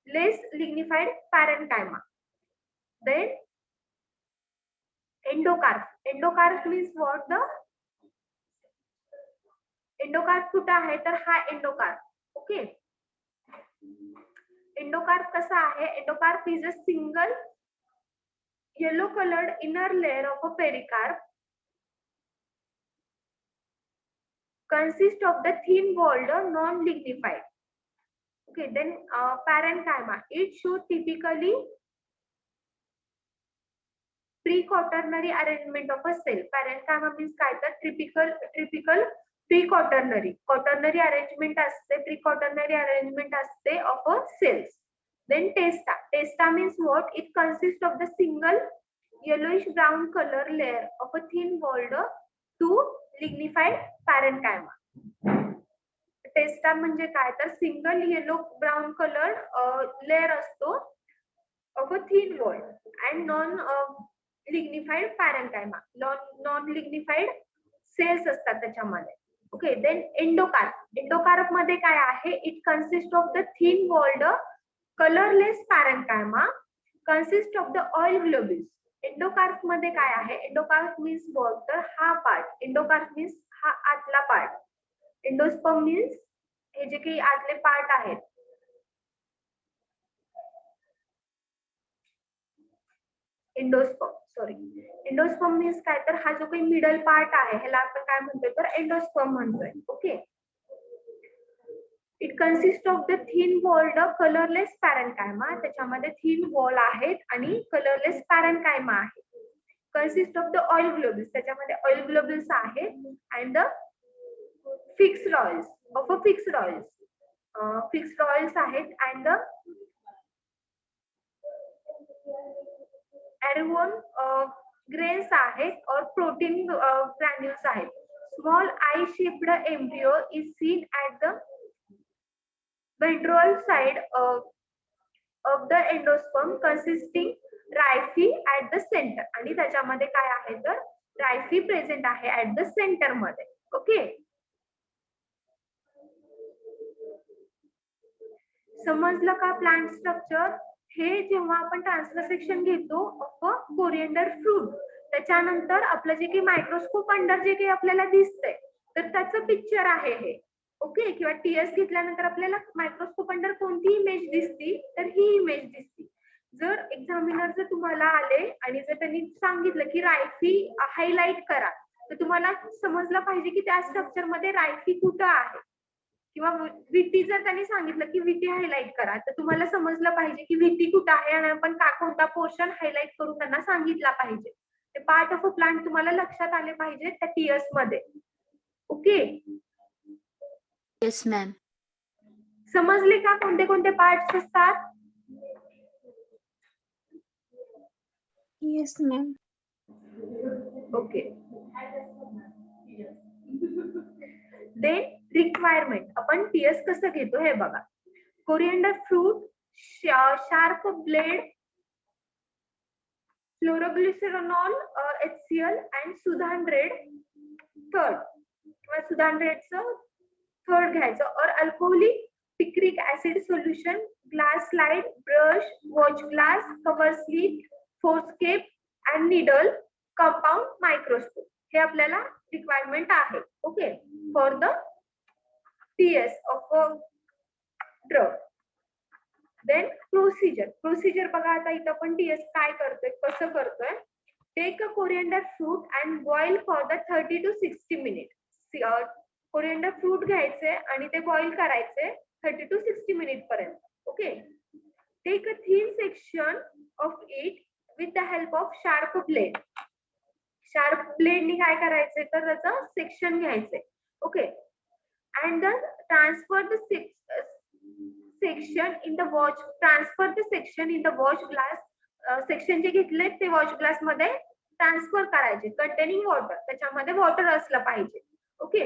Speaker 1: less lignified parenchyma. Then endocarp means what? The endocarp कुठे आहे तर हा endocarp. Okay, endocarp कसा आहे. endocarp is a single yellow colored inner layer of a pericarp consist of the thin walled non-lignified. Okay, then parenchyma. It shows typically pre-quaternary arrangement of a cell. Parenchyma means काय तर typical pre-quaternary arrangement असते, pre-quaternary arrangement असते of a cells. Then testa means what? It consists of the single yellowish brown color layer of a thin walled two lignified parenchyma. टेस्टा म्हणजे काय तर single yellow brown colour layer असतो of a thin wall and non lignified parenchyma. Non lignified cells असतात त्याच्यामध्ये. Okay, then endocarp मध्ये काय आहे. It consist of the thin walled colourless parenchyma consist of the oil globules. Endocarp मध्ये काय आहे. Endocarp means what तर हा पार्ट. एंडोकार्प मीन्स हा आतला पार्ट. एंडोस्पर्म मीन्स हे जे काही आतले पार्ट आहेत. एंडोस्पर्म मीन्स काय तर हा जो काही मिडल पार्ट आहे ह्याला आपण काय म्हणतोय तर एंडोस्पर्म म्हणतोय. Okay, it consist of the thin walled colourless parenchyma. त्याच्यामध्ये थिन वॉल आहेत आणि कलरलेस पॅरेंकायमा आहे. Consist of the oil globules. त्याच्यामध्ये ऑइल ग्लोब्युल्स आहेत and the fixed oils of a fixed oils आहेत अँड द एरोन ग्रेन्स आहेत और protein granules आहेत. Small eye shaped embryo is seen at the ventral side of the endosperm consisting raphe at the center. आणि त्याच्यामध्ये काय आहे तर रायफी present आहे ऍट द सेंटर मध्ये. ओके, समजलं का प्लांट स्ट्रक्चर. हे जेव्हा आपण ट्रान्सफर सेक्शन घेतो ऑफ अ कोरिएंडर फ्रूट त्याच्यानंतर आपलं जे काही मायक्रोस्कोप अंडर जे काही आपल्याला दिसतंय तर त्याचं पिक्चर आहे हे. ओके, किंवा टीएस घेतल्यानंतर आपल्याला मायक्रोस्कोप अंडर कोणती इमेज दिसती तर ही इमेज दिसती. जर एक्झामिनर जर तुम्हाला आले आणि जर त्यांनी सांगितलं की रायफी हायलाइट करा तर तुम्हाला समजलं पाहिजे की त्या स्ट्रक्चर मध्ये रायफी कुठं आहे. किंवा व्हीटी जर त्यांनी सांगितलं की व्हीटी हायलाइट करा तर तुम्हाला समजलं पाहिजे की व्हीटी कुठं आहे आणि आपण कोणता पोर्शन हायलाइट करून त्यांना सांगितला पाहिजे. ते पार्ट ऑफ अ प्लांट तुम्हाला लक्षात आले पाहिजे त्या टीएस मध्ये. Okay,
Speaker 2: Yes, ma'am.
Speaker 1: समजले का कोणते कोणते पार्ट्स असतात.
Speaker 2: Yes, ma'am.
Speaker 1: Okay, then requirement. आपण टीएस कसं घेतो हे बघा. Coriander fruit, sharp blade, phloroglucinol HCl and Sudan red third किंवा सुधान रेडचं थर्ड घ्यायचं. और alcoholic picric acid solution, glass slide, brush, watch glass, cover slip, forceps and needle, compound microscope. हे आपल्याला रिक्वायरमेंट आहे. Okay, for the TS of a drug. Then procedure बघा, आता इथं पण टीएस काय करतोय, कसं करतोय. Take a coriander fruit and boil for the 30 to 60 minute. Coriander fruit घ्यायचे आणि ते बॉईल करायचे 30 to 60 मिनिट पर्यंत. Okay, take a thin section of it with the help of sharp blade. Sharp ब्लेडनी काय करायचंय तर त्याचं सेक्शन घ्यायचंय. Okay, and the transfer the section in the watch glass. Section जे घेतले ते वॉच ग्लास मध्ये ट्रान्सफर करायचे, कंटेनिंग वॉटर, त्याच्यामध्ये वॉटर असलं पाहिजे. Okay,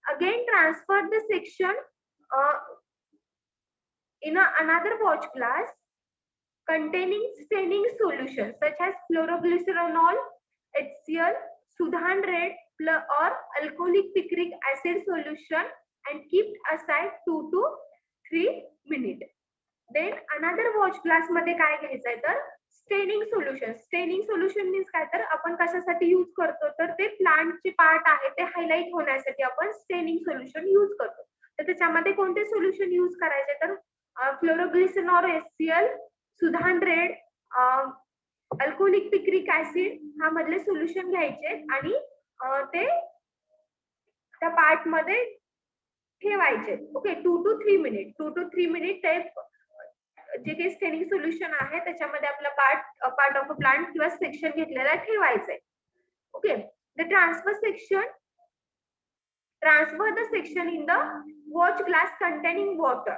Speaker 1: again transfer the section in another watch glass containing staining solution such as chloroglyceronol, HCl, Sudan red or alcoholic picric acid solution and kept aside 2 to 3 minutes. Then another watch glass मध्ये काय घ्यायचंय तर staining solution means काय तर आपण कशासाठी use करतो तर ते प्लांटचे पार्ट आहे ते हायलाइट होण्यासाठी आपण स्टेनिंग सोल्युशन यूज करतो. तर त्याच्यामध्ये कोणते सोल्युशन यूज करायचे तर phloroglucinol, HCl, Sudan red, alcoholic picric acid हा मधले सोल्युशन घ्यायचे आणि ते त्या पार्ट मध्ये ठेवायचे. ओके, 2 to 3 मिनिट ते जे काही स्टेनिंग सोल्युशन आहे त्याच्यामध्ये आपला पार्ट ऑफ अ प्लांट किंवा सेक्शन घेतलेला ठेवायचंय. Okay, the transfer the section in the watch glass containing water.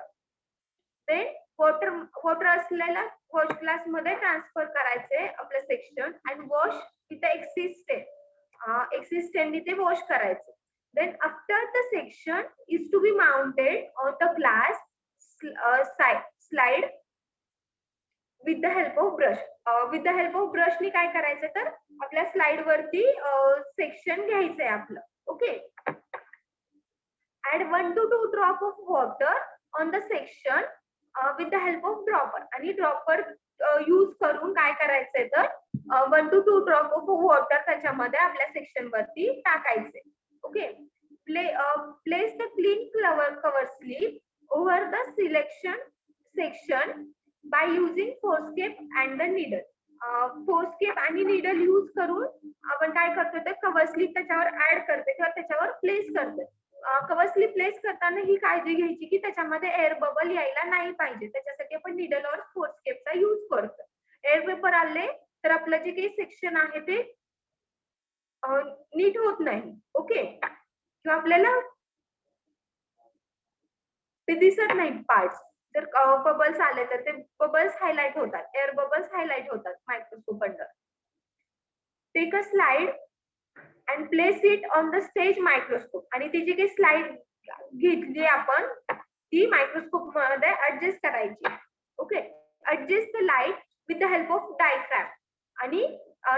Speaker 1: ते वॉटर असलेला वॉश ग्लास मध्ये ट्रान्सफर करायचे आपलं सेक्शन आणि वॉश तिथे एक्सिस्टेंट ते वॉश करायचे. Then after the section is to be mounted on the glass slide with the help of ब्रशनी काय करायचं तर आपल्या स्लाइड वरती सेक्शन घ्यायचंय आपलं. Okay, add 1 to 2 drop of water on the section with the help of dropper. आणि dropper use करून काय करायचंय तर 1 to 2 ड्रॉप ऑफ वॉटर त्याच्यामध्ये आपल्या सेक्शन वरती टाकायचे. Okay, place the clean cover slip over the section by using forceps and the needle. Forceps आणि नीडल यूज करून आपण काय करतोय तर कवर स्लिप त्याच्यावर ऍड करते किंवा त्याच्यावर प्लेस करते. कवर स्लिप प्लेस करताना ही काळजी घ्यायची की त्याच्यामध्ये एअर बबल यायला नाही पाहिजे, त्याच्यासाठी आपण निडल और फोर्सकेपचा यूज करतो. एअर पेपर आले तर आपलं जे काही सेक्शन आहे ते नीट होत नाही. ओके, किंवा आपल्याला ते दिसत नाही पार्ट्स. जर बबल्स आले तर ते बबल्स हायलाइट होतात, एअर बबल्स हायलाइट होतात microscope under. Take a slide and place it on the stage microscope. आणि ती जी काही स्लाइड घेतली आपण ती मायक्रोस्कोप मध्ये ऍडजस्ट करायची. Okay, adjust the light with the help of diaphragm. आणि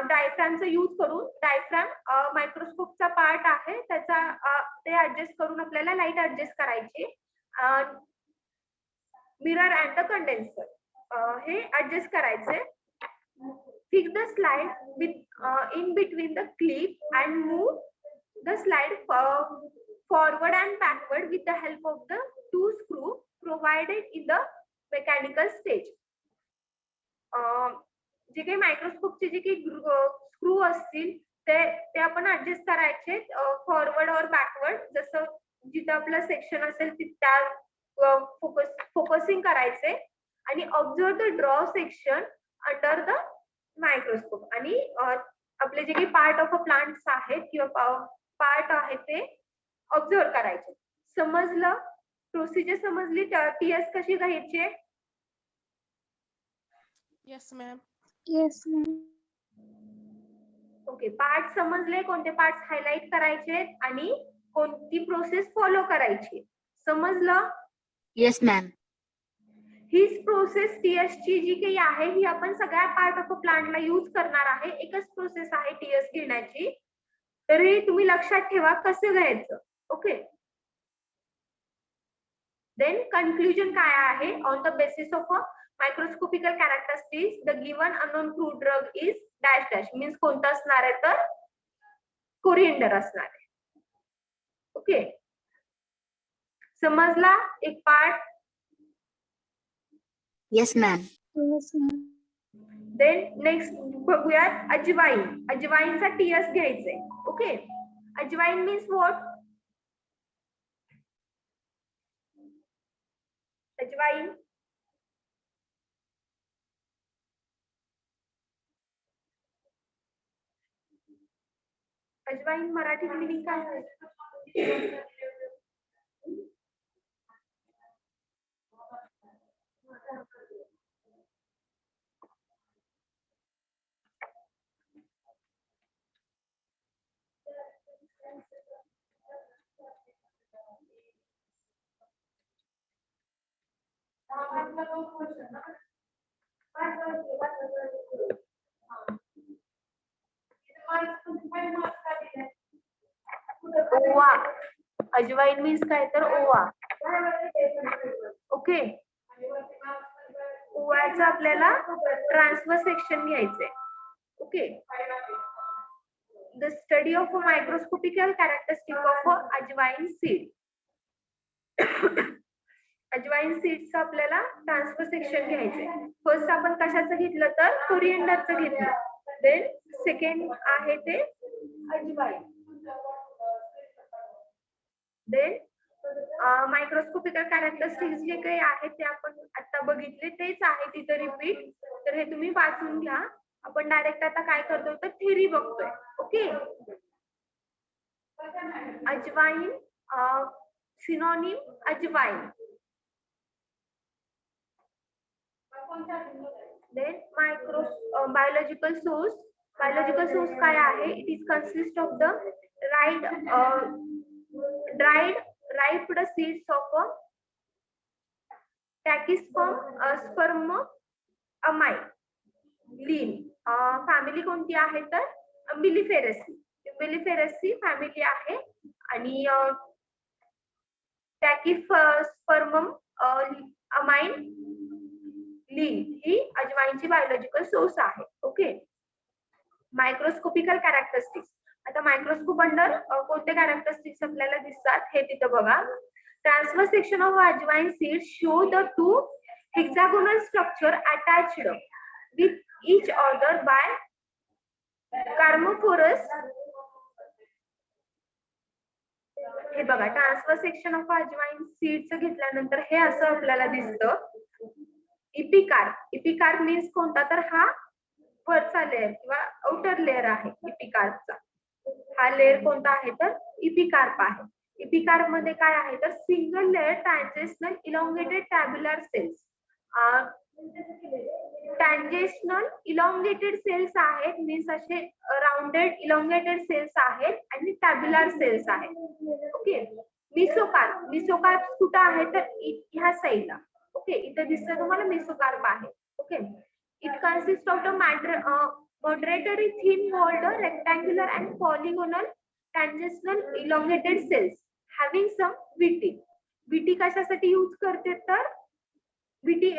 Speaker 1: डायफ्रॅमचा यूज करून, डायफ्रॅम मायक्रोस्कोपचा पार्ट आहे त्याचा ते ऍडजस्ट करून आपल्याला लाईट ऍडजस्ट करायची. मिरर अँड द कंडेन्सर हे ऍडजस्ट करायचे. Fix the slide in between the clip and move the slide forward and backward with the help of the 2 screws provided in the mechanical stage. जे काही मायक्रोस्कोपचे जे काही screw असतील ते आपण adjust करायचे फॉरवर्ड और बॅकवर्ड, जसं जिथं आपलं सेक्शन असेल त्या फोकसिंग करायचे. आणि observe the draw section under the microscope. आणि आपले जे काही पार्ट ऑफ अ प्लांट्स आहेत किंवा पार्ट आहेत ते ऑब्झर्व करायचे. समजलं? प्रोसिजर समजली? टीएस कशी घ्यायची?
Speaker 3: Yes ma'am.
Speaker 1: ओके, पार्ट समजले, कोणते पार्ट हायलाइट करायचे आणि कोणती प्रोसेस फॉलो करायची. समजलं?
Speaker 2: Yes, ma'am.
Speaker 1: हीच प्रोसेस टीएस ची जी काही आहे ही आपण सगळ्या पार्ट ऑफ अ प्लांटला यूज करणार आहे. एकच प्रोसेस आहे टीएस घेण्याची, तर हे तुम्ही लक्षात ठेवा कसं घ्यायचं. ओके, देन कन्क्लुजन काय आहे? On the basis of a microscopical characteristics the given unknown fruit drug is dash dash. Means कोणता असणार आहे तर कोरिएंडर असणार आहे. ओके, समजला एक part.
Speaker 2: Yes, ma'am.
Speaker 1: Then next बघूयात अजवाईन. अजवाईनचा टीएस घ्यायचंय. ओके, अजवाईन मीन्स व्हॉट? अजवाईन अजवाईन मराठी मिनिंग काय आहे? ओवा. अजवाईन मीन्स काय तर ओवा. ओके, ओव्याचं आपल्याला ट्रान्सफर सेक्शन घ्यायचंय. Okay, the study of a microscopical characteristic of ajwain seed. Ajwain seeds आपल्याला ट्रान्सफर सेक्शन घ्यायचंय. फर्स्ट आपण कशाचं घेतलं तर कोरिएंडरचं घेतलं. देन सेकंड आहे ते अजवाईन. देन मायक्रोस्कोपिकल कॅरेक्टरिस्टिक्स जे काही आहेत ते आपण आता बघितले तेच आहे तिथे रिपीट. तर हे तुम्ही वाचून घ्या. आपण डायरेक्ट आता काय करतोय तर थेरी बघतोय. Okay, ajwain synonym ajwain. Then biological source. Biological source काय आहे? It is consist of the riped seeds of Trachyspermum ammi Linn. Family कोणती आहे तर अम्बिलिफेरसी. अम्बिलिफेरसी फॅमिली आहे आणि टॅकिस्पर्म अमाइन लीन ही अजवाईनची बायोलॉजिकल सोर्स आहे. Okay, microscopical characteristics. आता मायक्रोस्कोप अंडर कोणते कॅरेक्टरिस्टिक्स आपल्याला दिसतात हे तिथं बघा. Transfer section of ajwain seed show the two hexagonal structure attached with each other by carmophorous. हे बघा, ट्रान्सफर सेक्शन ऑफ अजवाईन सीड्स घेतल्यानंतर हे असं आपल्याला दिसतं. इपिकार. इपिकार मीन्स कोणता तर हा वरचा लेअर किंवा आउटर लेअर आहे इपिकारचा. हा लेअर कोणता आहे तर इपिकार्प आहे. इपिकार्प मध्ये काय आहे तर single layer transitional elongated tabular cells. Transitional elongated cells आहेत मीन्स असे राउंडेड इलॉंगेटेड सेल्स आहेत आणि टॅब्युलर सेल्स आहेत. Okay, mesocarp. मिसोकार्प कुठं आहे तर ह्या साईडला. ओके, इथे दिसतं तुम्हाला मिसोकार्प आहे. Okay, it consist of the moderately thin walled rectangular and polygonal transitional elongated cells having some VT. VT कशासाठी यूज करते तर VT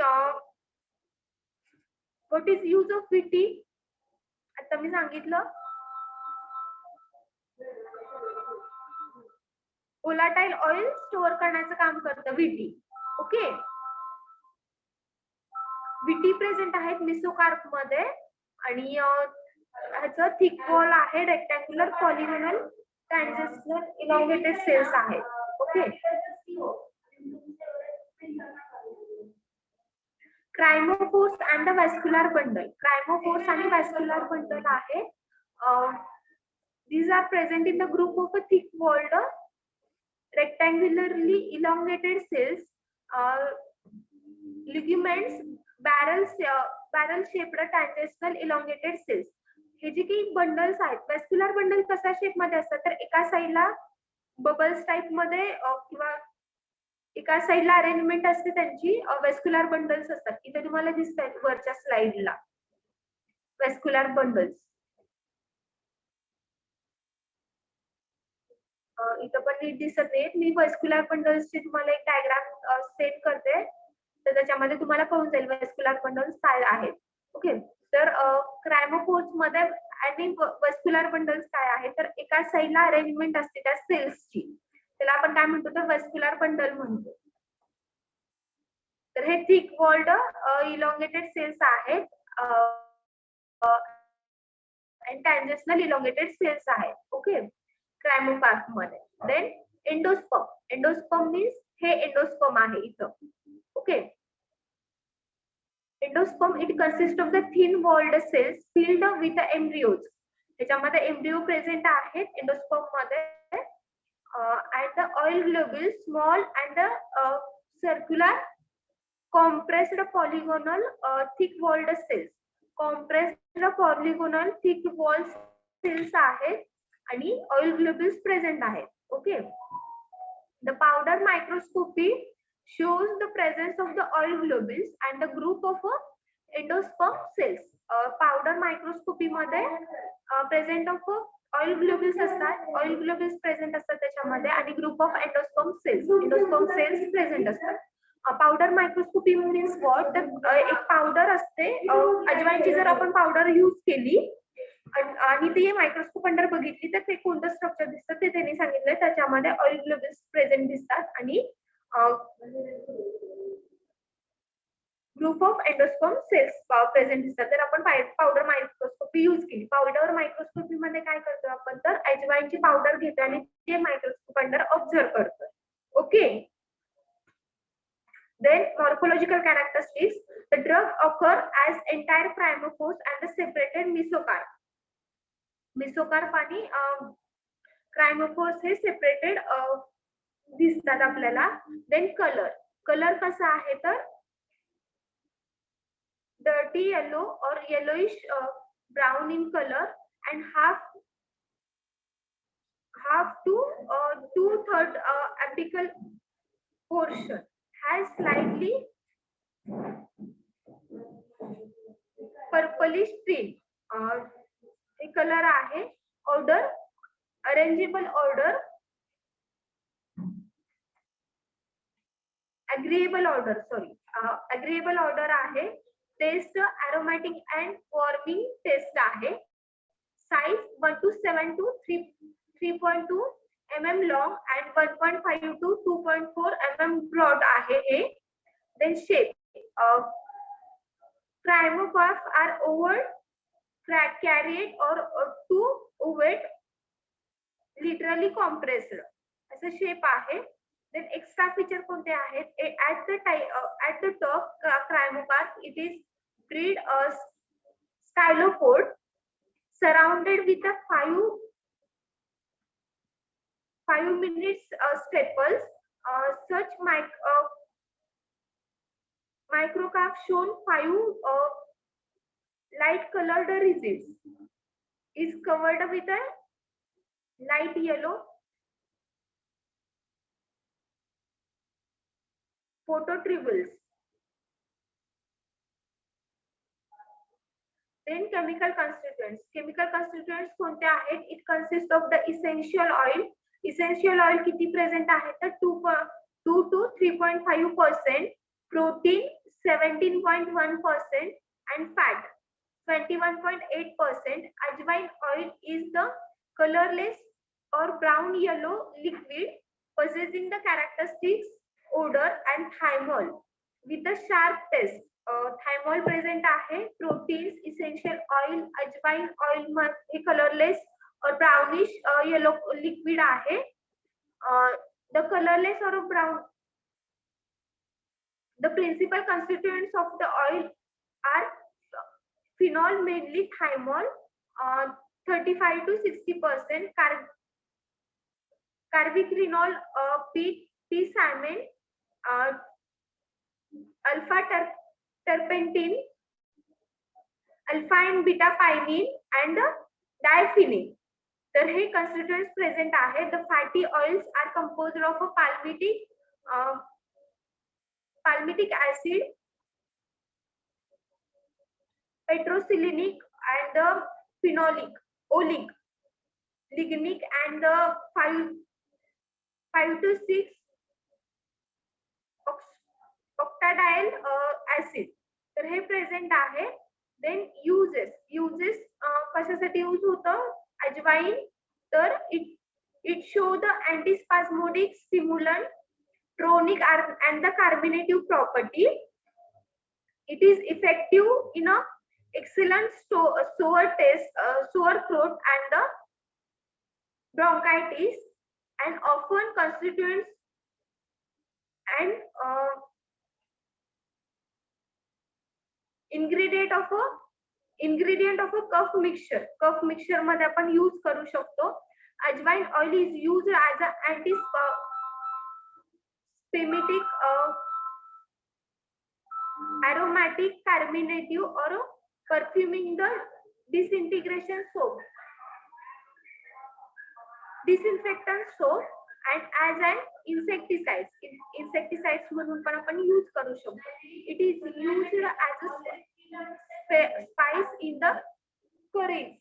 Speaker 1: what is use of VT? आता मी सांगितलं volatile ऑइल स्टोअर करण्याचं काम करतं VT. ओके, VT प्रेझेंट आहेत मिसोकार्प मध्ये आणि ह्याचं थिक वॉल आहे, rectangular polygonal transitional elongated cells आहेत. Okay, carpophores and the vascular bundle. Carpophores आणि व्हॅस्क्युलर बंडल आहे. these are present in the group of a thick walled rectangularly elongated cells, ligaments, barrel shaped transitional elongated cells. हे जे काही bundles आहेत, vascular bundle कशा shape मध्ये असतात तर एका साईडला बबल्स टाइप मध्ये किंवा एका साईडला अरेंजमेंट असते त्यांची. व्हॅस्क्युलर बंडल्स असतात. इथे तुम्हाला दिसत आहेत वरच्या स्लाइडला व्हॅस्क्युलर बंडल्स. इथं पण नीट दिसत नाहीत. मी व्हॅस्क्युलर बंडल्सची तुम्हाला एक डायग्राम सेट करते तर त्याच्यामध्ये तुम्हाला कळून जाईल व्हॅस्क्युलर बंडल्स काय आहेत. ओके, तर क्रायमोफोर्स मध्ये आणि व्हॅस्क्युलर बंडल्स काय आहे तर एका साईडला अरेंजमेंट असते त्या सेल्सची, त्याला त्याला आपण काय म्हणतो तर व्हॅस्क्युलर बंडल म्हणतो. तर हे थिक वॉल्ड इलॉंगेटेड सेल्स आहेत आणि टँजन्शनल इलॉंगेटेड सेल्स आहेत. ओके, क्रायमोकार्प मध्ये. Then endosperm. एंडोस्पर्म मीन्स हे एंडोस्पर्म आहे इथं. Okay, endosperm it consists of the thin walled cells filled with the embryos. त्याच्यामध्ये एम्ब्रियो प्रेझेंट आहेत एंडोस्पर्म मध्ये. and the oil globules small and circular compressed polygonal thick walled cells. compressed polygonal thick walled cells आहेत आणि oil globules present आहेत. Okay, the powder microscopy shows the presence of the oil globules and the group of endosperm cells. Powder microscopy मध्ये present of oil globules असतात. oil globules present असतात त्याच्यामध्ये आणि group of endosperm cells present असतात. Powder microscopy means what, एक powder असते अजवाइनची, जर आपण पावडर यूज केली आणि ती मायक्रोस्कोप अंडर बघितली तर ते कोणतं स्ट्रक्चर दिसतं ते त्यांनी सांगितलंय. त्याच्यामध्ये ऑइल ग्लोब्युल्स प्रेझेंट दिसतात आणि group of endosperm cells present दिसतात. तर आपण पावडर मायक्रोस्कोपी यूज केली. पावडर मायक्रोस्कोपी मध्ये काय करतो आपण तर अजवाइनची पावडर घेतो आणि ते मायक्रोस्कोप अंडर ऑब्झर्व करतो. Okay, then morphological characteristics, the drug occur as entire chromophores and the separated mesocarp. mesocarp आणि chromophores हे separated दिसतात आपल्याला. then color कसा आहे तर dirty yellow or yellowish brown in color and half to 2/3 apical portion has slightly purplish tint. हे colour आहे. Odour अरेंजेबल ऑर्डर, अग्रीएबल ऑर्डर आहे. Taste aromatic and warming taste आहे. Size 1 to 7 to 3.2 mm long and 1.5 to 2.4 mm broad आहे हे. then shape, chromophores are over carried or to ovate literally compressed असं shape आहे. then extra feature कोणते आहेत? at the top chromophore it is breed stylopod surrounded with a 5 minutes staples. Such microcarp shown 5 light colored resids is covered with a light yellow phototribbles. then chemical constituents कोणते आहेत? it consists of the essential oil. essential oil किती present आहे तर 2 to 3.5%, protein 17.1% and fat 21.8%. Ajwain oil is the colorless or brown yellow liquid possessing the characteristics odor and thymol with a sharp taste. thymol present आहे. proteins, essential oil, ajwain oil मध्ये colorless or brownish yellow liquid आहे. the colorless or brown, the principal constituents of the oil are phenol, mainly thymol 35 to 60%, carbiquinol, p-cymene, alpha terpentine, alpha and beta pinene and diaphenine. तर हे constituents present आहे. the fatty oils are composed of a palmitic acid, petroselenic and the phenolic, oleic, lignic and the 5 to 6 octadiol acid. तर हे present आहे. then uses कशासाठी use होतं अजवाइन तर It show the antispasmodic, stimulant, tonic, and the carminative property. It is effective in a excellent sore test, sore throat, and the bronchitis, and often constituents and ingredient of a cough mixture मध्ये आपण use करू शकतो. Ajwain oil is used as a antispasmodic, aromatic, carminative, or perfuming the disintegration soap, disinfectant soap, and as an insecticides म्हणून पण आपण use करू शकतो. It is used as a spice in the curries.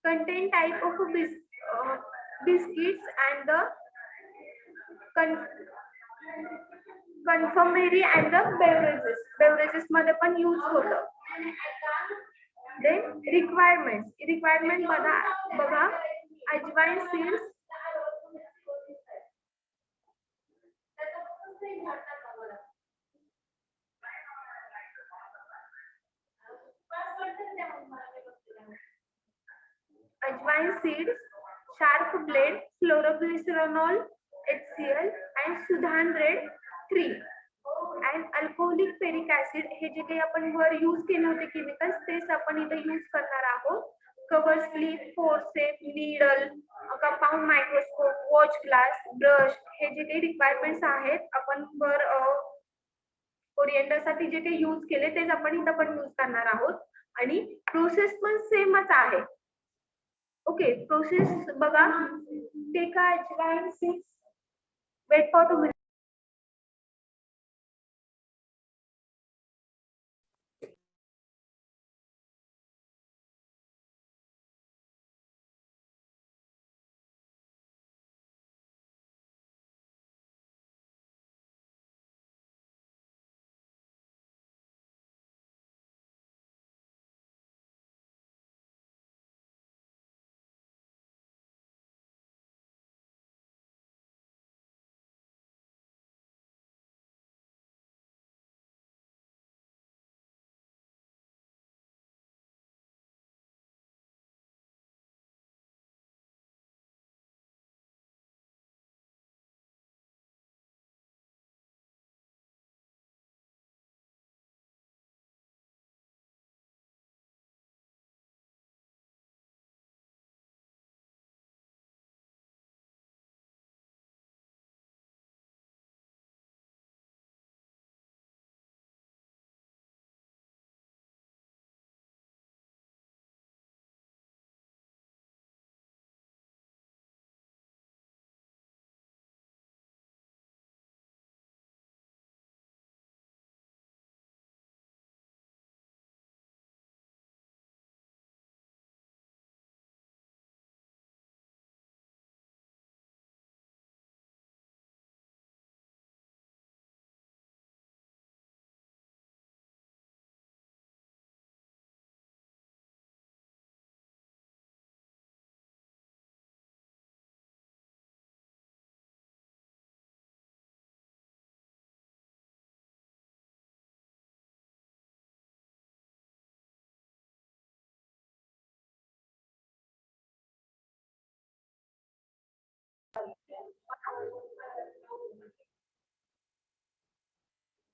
Speaker 1: Contain type of biscuits and the confectionery and the beverages मध्ये पण use होतं. Then requirement बघा अजवाइन seeds sharp blade, chloroglycerenol HCl, and Sudan Red 3, and alcoholic peric acid. हे जे काही आपण were use केले होते केमिकल्स तेच आपण इथे यूज करणार आहोत. Cover slip, forceps, needle, compound microscope, watch glass, brush, हे जे काही रिक्वायरमेंट्स आहेत आपण वर ओरिएंटर साठी जे काही यूज केले तेच आपण इथं पण यूज करणार आहोत. आणि प्रोसेस पण सेमच आहे. ओके, प्रोसेस बघा. Take ajwain seeds, wait for 2 minutes.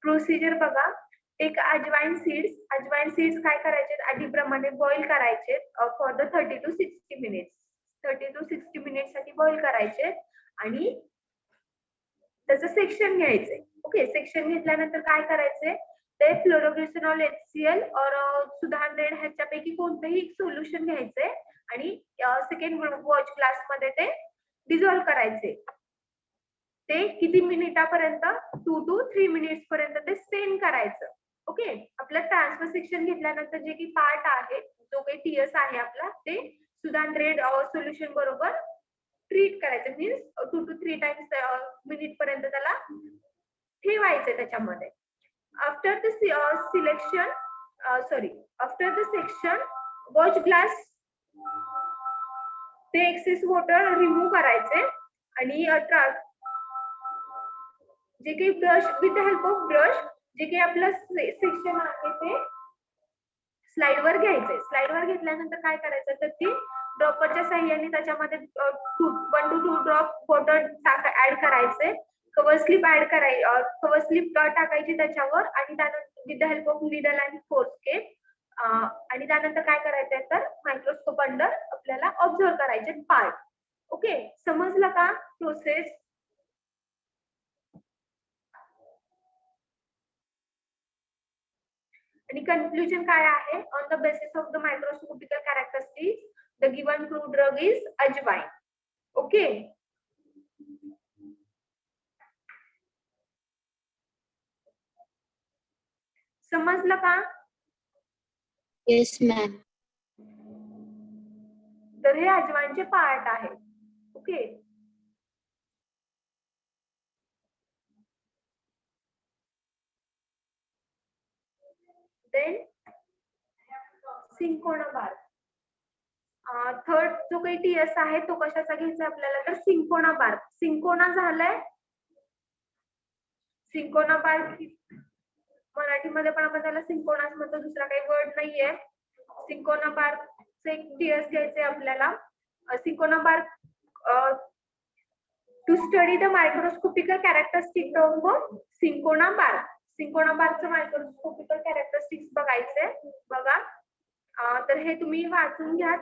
Speaker 1: Procedure बघा. एक अजवाइन सीड्स काय करायचे, आधीप्रमाणे बॉईल करायचे for the 30 to 60 minutes. 30 to 60 minutes साठी बॉईल करायचे आणि त्याचं सेक्शन घ्यायचे. ओके, सेक्शन घेतल्यानंतर काय करायचे, ते फ्लोरोग्लिसरॉल HCl और सुधान रेड ह्याच्यापैकी कोणतेही एक सोल्युशन घ्यायचे आणि सेकंड वॉच ग्लास मध्ये ते डिझॉल्व्ह करायचे. ते किती मिनिटापर्यंत, 2 to 3 मिनिट्स पर्यंत ते स्टेन करायचं. ओके, आपलं ट्रान्सफर सेक्शन घेतल्यानंतर जे की पार्ट आहे, जो काही टीएस आहे आपला, ते सुदान रेड सोल्युशन बरोबर ट्रीट करायचं. मीन्स 2 to 3 टाइम्स मिनिट पर्यंत त्याला ठेवायचं त्याच्यामध्ये. After the section watch glass ते एक्सेस वॉटर रिमूव्ह करायचे आणि जे काही brush with the help of brush जे काही आपलं सेक्शन आहे ते स्लाइड वर घ्यायचे. स्लाइड वर घेतल्यानंतर काय करायचं तर ती ड्रॉपरच्या साह्याने त्याच्यामध्ये 1 to 2 ड्रॉप वॉटर ऍड करायचे. कव्हर स्लिप कव्हर स्लिप टाकायची त्याच्यावर आणि त्यानंतर with the help of needle and forceps आणि त्यानंतर काय करायचंय तर मायक्रोस्कोप अंडर आपल्याला ऑब्झर्व करायचे पार्ट. ओके, समजलं का प्रोसेस? आणि कन्क्लुजन काय आहे? On the basis of the microscopical characteristics the given crude drug is ajwain. Okay, समजलं का?
Speaker 2: Yes, ma'am.
Speaker 1: तर हे अजवाइनचे पार्ट आहे. Okay, then cinchona bark. Third जो काही टीएस आहे तो कशाचा घ्यायचा आपल्याला तर सिंकोना बार. सिंकोना झालंय, सिंकोना बार मराठीमध्ये पण आपण त्याला सिंकोनाच म्हणतो, दुसरा काही वर्ड नाहीये. सिंकोना बार एक टीएस घ्यायचे आपल्याला. Cinchona bark to study the microscopical characteristic of cinchona bark. Cinchona बारचं मायक्रोस्कोपिकल कॅरेक्टरिस्टिक्स बघायचे. बघा, तर हे तुम्ही वाचून घ्या.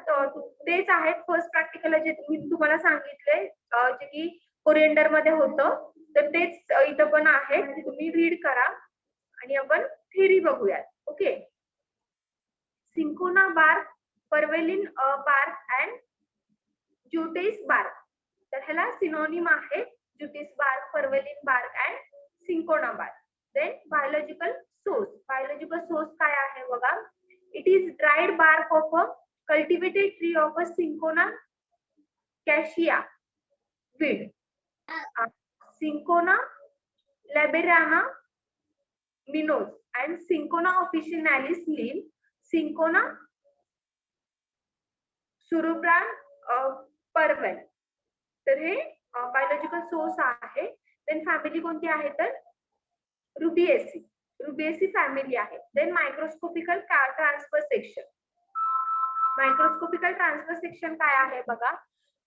Speaker 1: तेच आहेत फर्स्ट प्रॅक्टिकल जे मी तुम्हाला सांगितले जे की कोरिएंडर मध्ये होतं, तर तेच इथं पण आहे. तुम्ही रीड करा आणि आपण थेरी बघूयात. Okay, cinchona bark, Peruvian bark and Jesuit's bark. तर ह्याला सिनोनिम आहे Jesuit's bark, Peruvian bark and cinchona bark. Then biological source. Biological source काय आहे बघा. It is dried bark of a cultivated tree of a Cinchona calisaya Wedd. Cinchona ledgeriana Moens and Cinchona officinalis lim, Cinchona surubrans Pavon. तर हे बायोलॉजिकल source आहे. Then family कोणती आहे तर रुबिएसी. रुबिएसी फॅमिली आहे. Then मायक्रोस्कोपिकल transfer section. Microscopical transfer section काय आहे बघा.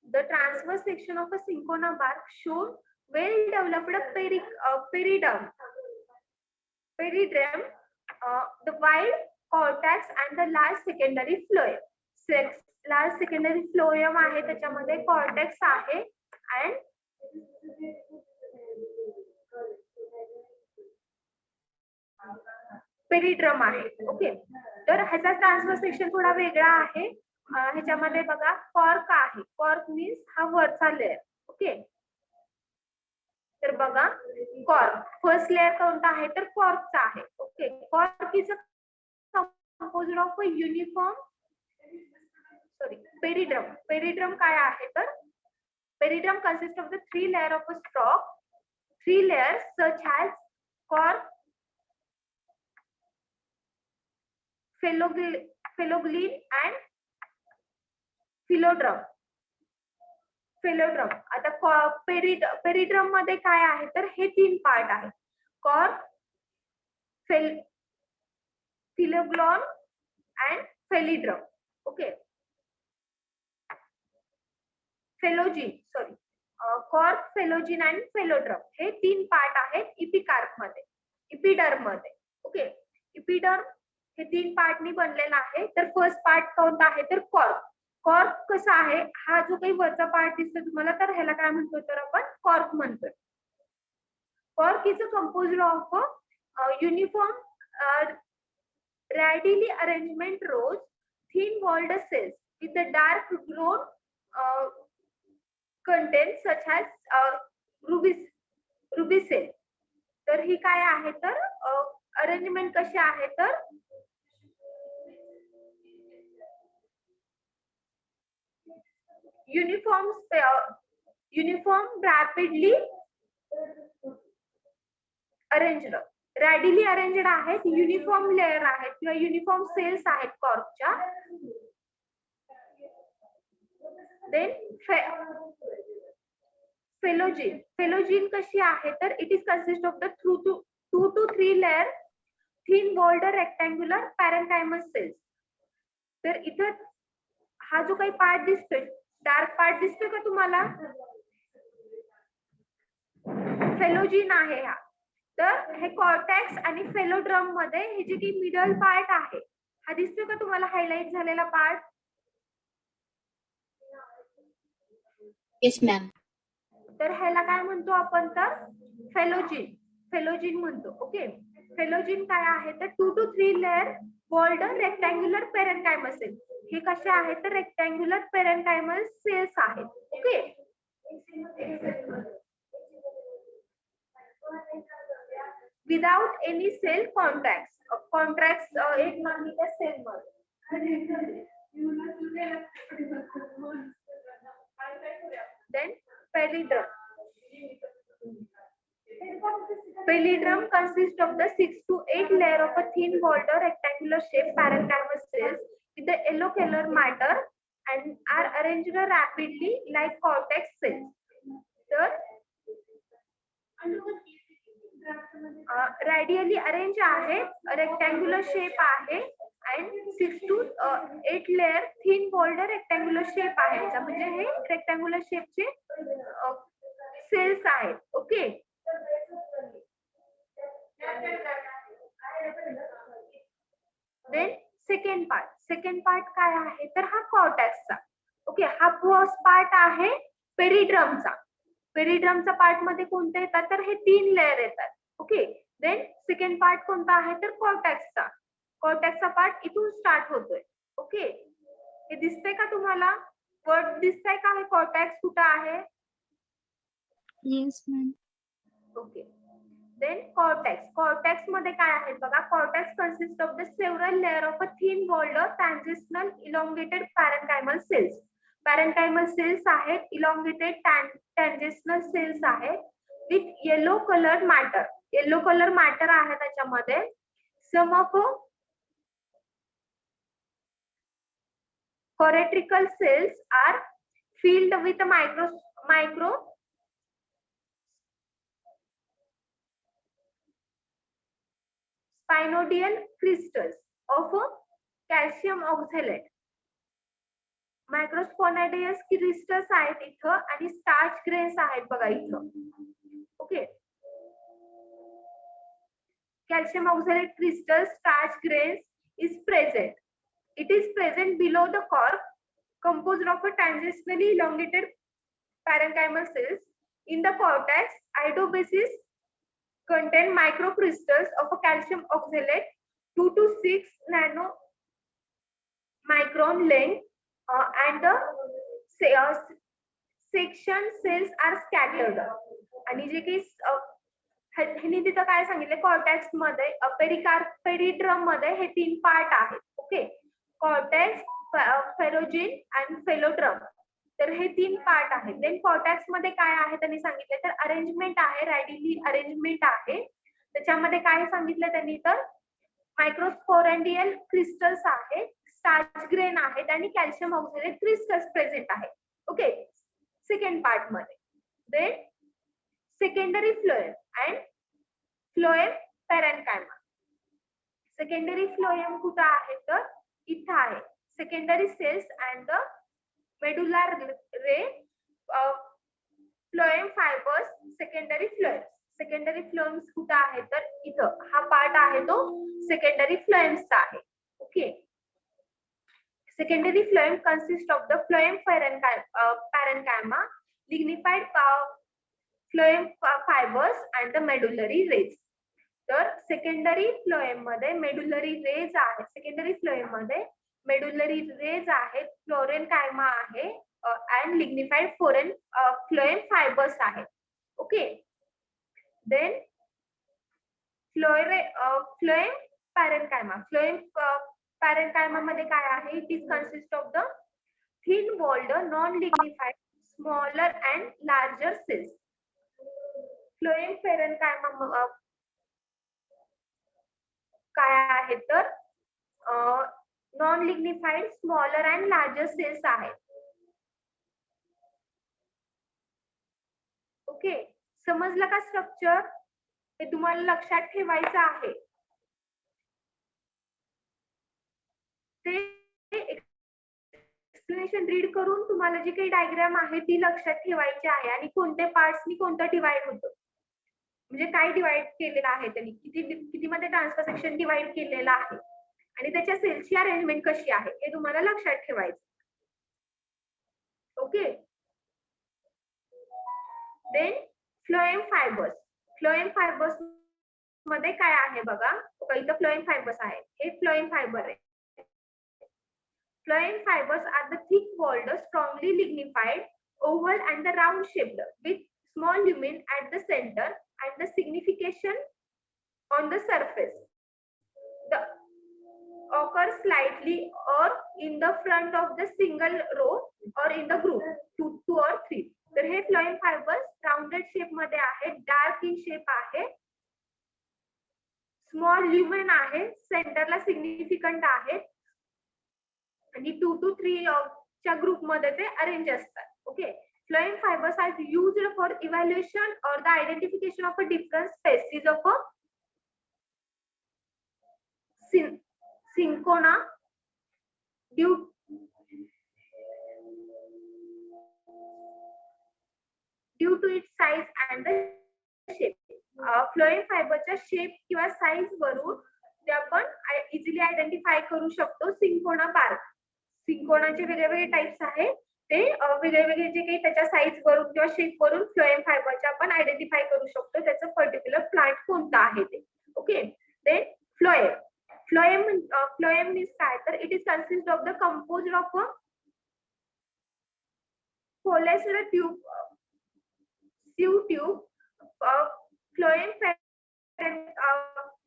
Speaker 1: The transfer section of a cinchona bark show well developed periderm, the wide cortex and the large secondary phloem. Large secondary phloem आहे, त्याच्यामध्ये cortex आहे and पेरिड्रम आहे. Okay, तर ह्याचा transfer section थोडा वेगळा आहे. ह्याच्यामध्ये बघा कॉर्क आहे. कॉर्क मीन्स हा वरचा लेअर. ओके, तर बघा कॉर्क फर्स्ट लेअर कोणता आहे तर कॉर्कचा आहे. Okay, cork is composed of a uniform periderm. Periderm काय आहे तर periderm consist of the 3 layer of a stock. 3 layers such as cork, phylogeny and philodrome. Phelloderm. आता पेरिड्रम मध्ये काय आहे तर हे 3 पार्ट आहेत. Cork, phellogen and phelloderm. Okay, cork, phellogen and phelloderm हे 3 पार्ट आहेत इपिकार्प मध्ये, इपिडर्म मध्ये. ओके, इपिडर्म हे 3 पार्टनी बनलेला आहे. तर फर्स्ट पार्ट कोणता आहे तर कॉर्क. कॉर्क कसा आहे, हा जो काही वरचा पार्ट दिसतो तुम्हाला तर ह्याला काय म्हणतोय तर आपण कॉर्क म्हणतोय. Cork is a composed of uniform radially arrangement rows thin walled cells with a dark grown content such as rubicell. तर ही काय आहे तर अरेंजमेंट कशी आहे तर युनिफॉर्म रॅपिडली अरेंज्ड, रॅडिली अरेंज्ड आहेत. युनिफॉर्म लेअर आहेत किंवा युनिफॉर्म सेल्स आहेत कॉर्कच्या. देन फेलोजिन कशी आहे तर it is consist of the 2 to 3 layer thin walled rectangular parenchymas cells. तर इथं हा जो काही पार्ट दिसतोय, डार्क पार्ट दिसतोय का तुम्हाला, फेलोजिन आहे हा. तर हे कॉर्टेक्स आणि फेलोड्रम मध्ये हे जे की मिडल पार्ट आहे, हा दिसतोय का तुम्हाला हायलाइट झालेला पार्ट?
Speaker 2: Yes, ma'am.
Speaker 1: तर ह्याला काय म्हणतो आपण तर फेलोजिन म्हणतो. ओके, फेलोजिन काय आहे तर 2 to 3 layer walled rectangular parenchymas cell. हे कसे आहेत तर रेक्टँग्युलर पेरेन्कायमस सेल्स आहेत. Okay, without any cell contract एक नाही त्या सेल मध्ये. Then palindrome. Palindrome consists of the 6 to 8 layer of a thin walled rectangular shaped parenchymal cells with the yellow color matter and are arranged rapidly like cortex cells. तर radially arranged आहे, rectangular shape आहे and 6 to 8 layer thin walled rectangular shape आहे. म्हणजे हे rectangular shape चे cells आहेत. Okay, then second part काय आहे तर हा कॉर्टेक्सचा. ओके, हा फर्स्ट पार्ट आहे पेरिड्रमचा. पेरिड्रमचा पार्ट मध्ये कोणते येतात तर हे 3 लेअर येतात. ओके, देन सेकंड पार्ट कोणता आहे तर कॉर्टेक्सचा पार्ट इथून स्टार्ट होतोय. ओके, हे दिसतंय का तुम्हाला, वर्ड दिसतंय का हे कॉर्टेक्स कुठं आहे?
Speaker 2: Yes, ma'am.
Speaker 1: Okay, then cortex मध्ये काय आहे बघा. Cortex consist of the several layer of a thin walled transitional elongated parenchymal cells. Parenchymal cells आहेत, इलॉंगेटेड ट्रान्झिशनल सेल्स आहेत with yellow colour matter. Yellow colour matter आहे त्याच्यामध्ये. Some of cortical cells are filled with micro spinodial crystals of calcium oxalate. Microsphenoidal crystals आहेत इथं आणि starch grains आहेत बघा इथं. Okay, calcium oxalate crystals, starch grains is present. It is present below the cork, composed of a transitionally elongated parenchymal cells. In the cortex, iodobases contain microcrystals of a calcium oxalate 2 to 6 nanomicron length, and the section cells are scattered. आणि जे काही ह्यांनी तिथं काय सांगितलं, cortex मध्ये पेरिड्रम मध्ये हे 3 पार्ट आहेत. ओके, कॉर्टेक्स, फेलोजिन आणि फेलोड्रम. तर हे 3 पार्ट आहेत. देन कॉर्टेक्स मध्ये काय आहे त्यांनी सांगितलं तर अरेंजमेंट आहे, रॅडिली अरेंजमेंट आहे. त्याच्यामध्ये काय सांगितलं त्यांनी तर मायक्रोस्पोरॅन्डियल क्रिस्टल्स आहेत, स्टार्च ग्रेन आहेत आणि कॅल्शियम ऑक्झॅलेट क्रिस्टल्स प्रेझेंट आहेत. ओके, सेकंड पार्ट मध्ये. Then secondary phloem and phloem parenchyma. Secondary phloem कुठं आहे तर इथं आहे. Secondary cells and the medullary ray phloem fibres. Secondary phloems कुठं आहे तर इथं. हा पार्ट आहे तो सेकंडरी फ्लोएम्सचा आहे. Okay, secondary phloem consists of the phloem parenchyma, lignified phloem fibers and the medullary rays. तर सेकंडरी फ्लोएम मध्ये मेडुलरी रेज आहे. सेकंडरी फ्लोएम मध्ये मेडुलरी रेज आहेत, फ्लोरेनकायमा आहे अँड लिग्निफाईड फ्लोएम फायबर्स आहेत. ओके, देन फ्लोएम पॅरेन्कायमा मध्ये काय आहे. It is consist of the thin walled non lignified smaller and larger cells. Phloem parenchyma काय आहे तर non lignified smaller and larger cells आहेत. ओके, समजलं का स्ट्रक्चर? हे तुम्हाला लक्षात ठेवायचं आहे. ते एक्सप्लेनेशन रीड करून तुम्हाला जी काही डायग्राम आहे ती लक्षात ठेवायची आहे आणि कोणत्या पार्ट्सनी कोणतं डिवाइड होतं, म्हणजे काय डिवाइड केलेलं आहे त्यांनी, किती मध्ये ट्रान्सफर सेक्शन डिवाइड केलेलं आहे आणि त्याच्या सेल्सची अरेंजमेंट कशी आहे हे तुम्हाला लक्षात ठेवायचं. Okay, then phloem fibres. Phloem fibres मध्ये काय आहे बघा, इथं फ्लोएम फायबर्स आहे, हे फ्लोएम फायबर आहे. Phloem fibers are the thick-walled, strongly lignified, oval and the round-shaped, with small lumen at the center and the signification on the surface. The occur slightly or in the front of the single row or in the group, two or three. तर हे phloem fibers rounded shape मध्ये आहेत, dark in shape आहे, small lumen आहे, सेंटरला significant आहे आणि 2 to 3 च्या ग्रुप मध्ये ते अरेंज असतात. Okay, phloem fibres are used for evaluation और the identification of a different species of a cinchona due to its size and the shape. Phloem फायबरच्या शेप किंवा साइज वरून ते आपण इझिली आयडेंटिफाय करू शकतो सिंकोना बार्क. सिंकोनाचे वेगवेगळे टाइप्स आहेत, ते वेगवेगळे जे काही त्याच्या साइज वरून किंवा शेप वरून फ्लोएम फायबरचे आपण आयडेंटिफाय करू शकतो त्याचं पर्टिक्युलर प्लांट कोणता आहे ते. Okay, then phloem. Phloem means काय, तर it is consist of the composed of a फोलेस्ड tube, phloem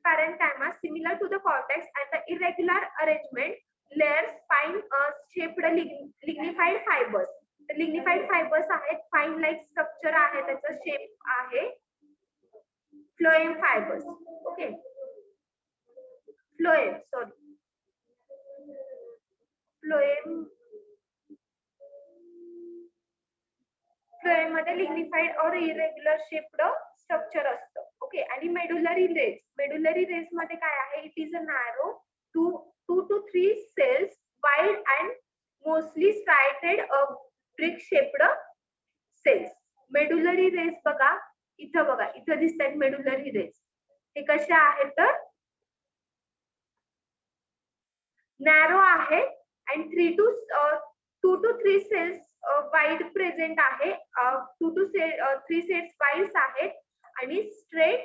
Speaker 1: parenchyma similar to the cortex and the irregular arrangement layers fine shaped lignified fibers. तर lignified fibers आहेत, fine like structure आहे, त्याचा shape आहे phloem fibres. Okay, phloem मध्ये लिग्निफाईड और irregular shaped structure असतं. Okay, आणि मेडुलरी रेज मध्ये काय आहे, it is a narrow 2 to 3 cells wide and mostly striated brick shaped cells. Medullary rays बघा, इथं दिसतात मेडुलरी रेज. हे कशा आहेत तर नॅरो आहे and 2 to 3 cells wide present आहे, 2 to 3 सेल्स वाईड्स आहेत आणि स्ट्रेट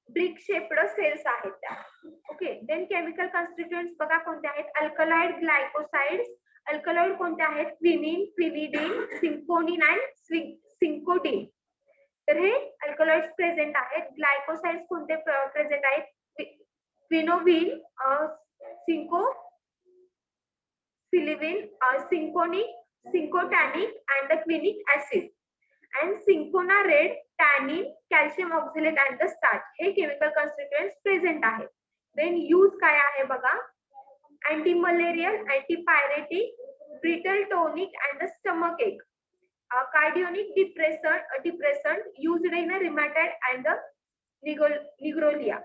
Speaker 1: ब्रिक शेप्ड सेल्स आहेत त्या. ओके, देन केमिकल कॉन्स्टिट्युएंट्स बघा कोणते आहेत, अल्कलॉइड ग्लायकोसाइड्स. अल्कलॉइड कोणते आहेत, क्विनिन, क्विनिडीन, सिंकोनिन अँड सिंकोडीन. तर हे अल्कलॉइड्स प्रेझेंट आहेत. ग्लायकोसाइड्स कोणते प्रेझेंट आहेत, क्विनोविन, सिंकोफिलिविन, सिंकोनिक, syncotanic and the quinic acid, and cincona red, tannin, calcium oxalate and the starch. हे chemical constituents present आहे. then use काय आहे बघा, anti malarial, anti pyretic, brittle tonic and the stomach ache, cardionic depressant used in a rheumatoid and the nigrolia.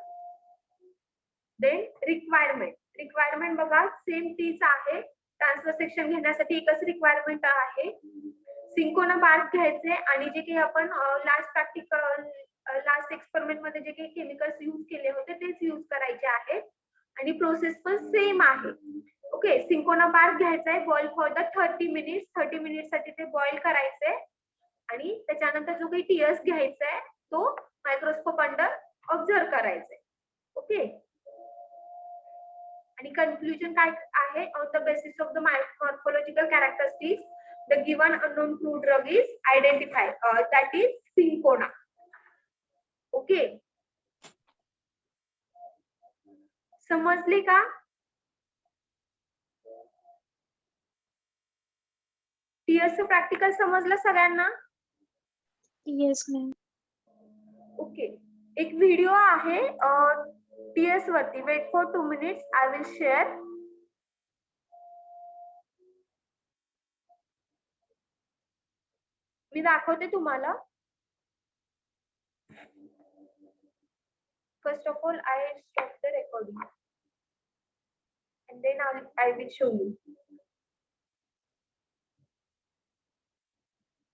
Speaker 1: then requirement बघा same तीच आहे, transfer section घेण्यासाठी एकच रिक्वायरमेंट आहे, सिंकोना बार्क घ्यायचे आणि जे काही आपण लास्ट एक्सपेरिमेंट मध्ये जे काही केमिकल्स यूज केले होते तेच यूज करायचे आहेत आणि प्रोसेस पण सेम आहे. ओके, सिंकोना बार्क घ्यायचा आहे, बॉईल फॉर द 30 मिनिट्स साठी ते बॉईल करायचंय आणि त्याच्यानंतर जो काही टीएस घ्यायचा आहे तो मायक्रोस्कोप अंडर ऑब्झर्व करायचा आहे. ओके, आणि कन्क्लुजन काय आहे, on the basis of the morphological characteristics the given unknown fruit drug is identified, that is cinchona. Okay, समजले का? टीएस प्रॅक्टिकल समजलं सगळ्यांना?
Speaker 2: Yes, ma'am.
Speaker 1: ओके, एक व्हिडिओ आहे टीएस वरती, wait for 2 minutes, I will share. मी दाखवते तुम्हाला. first of all, I stop the recording and then I will show you.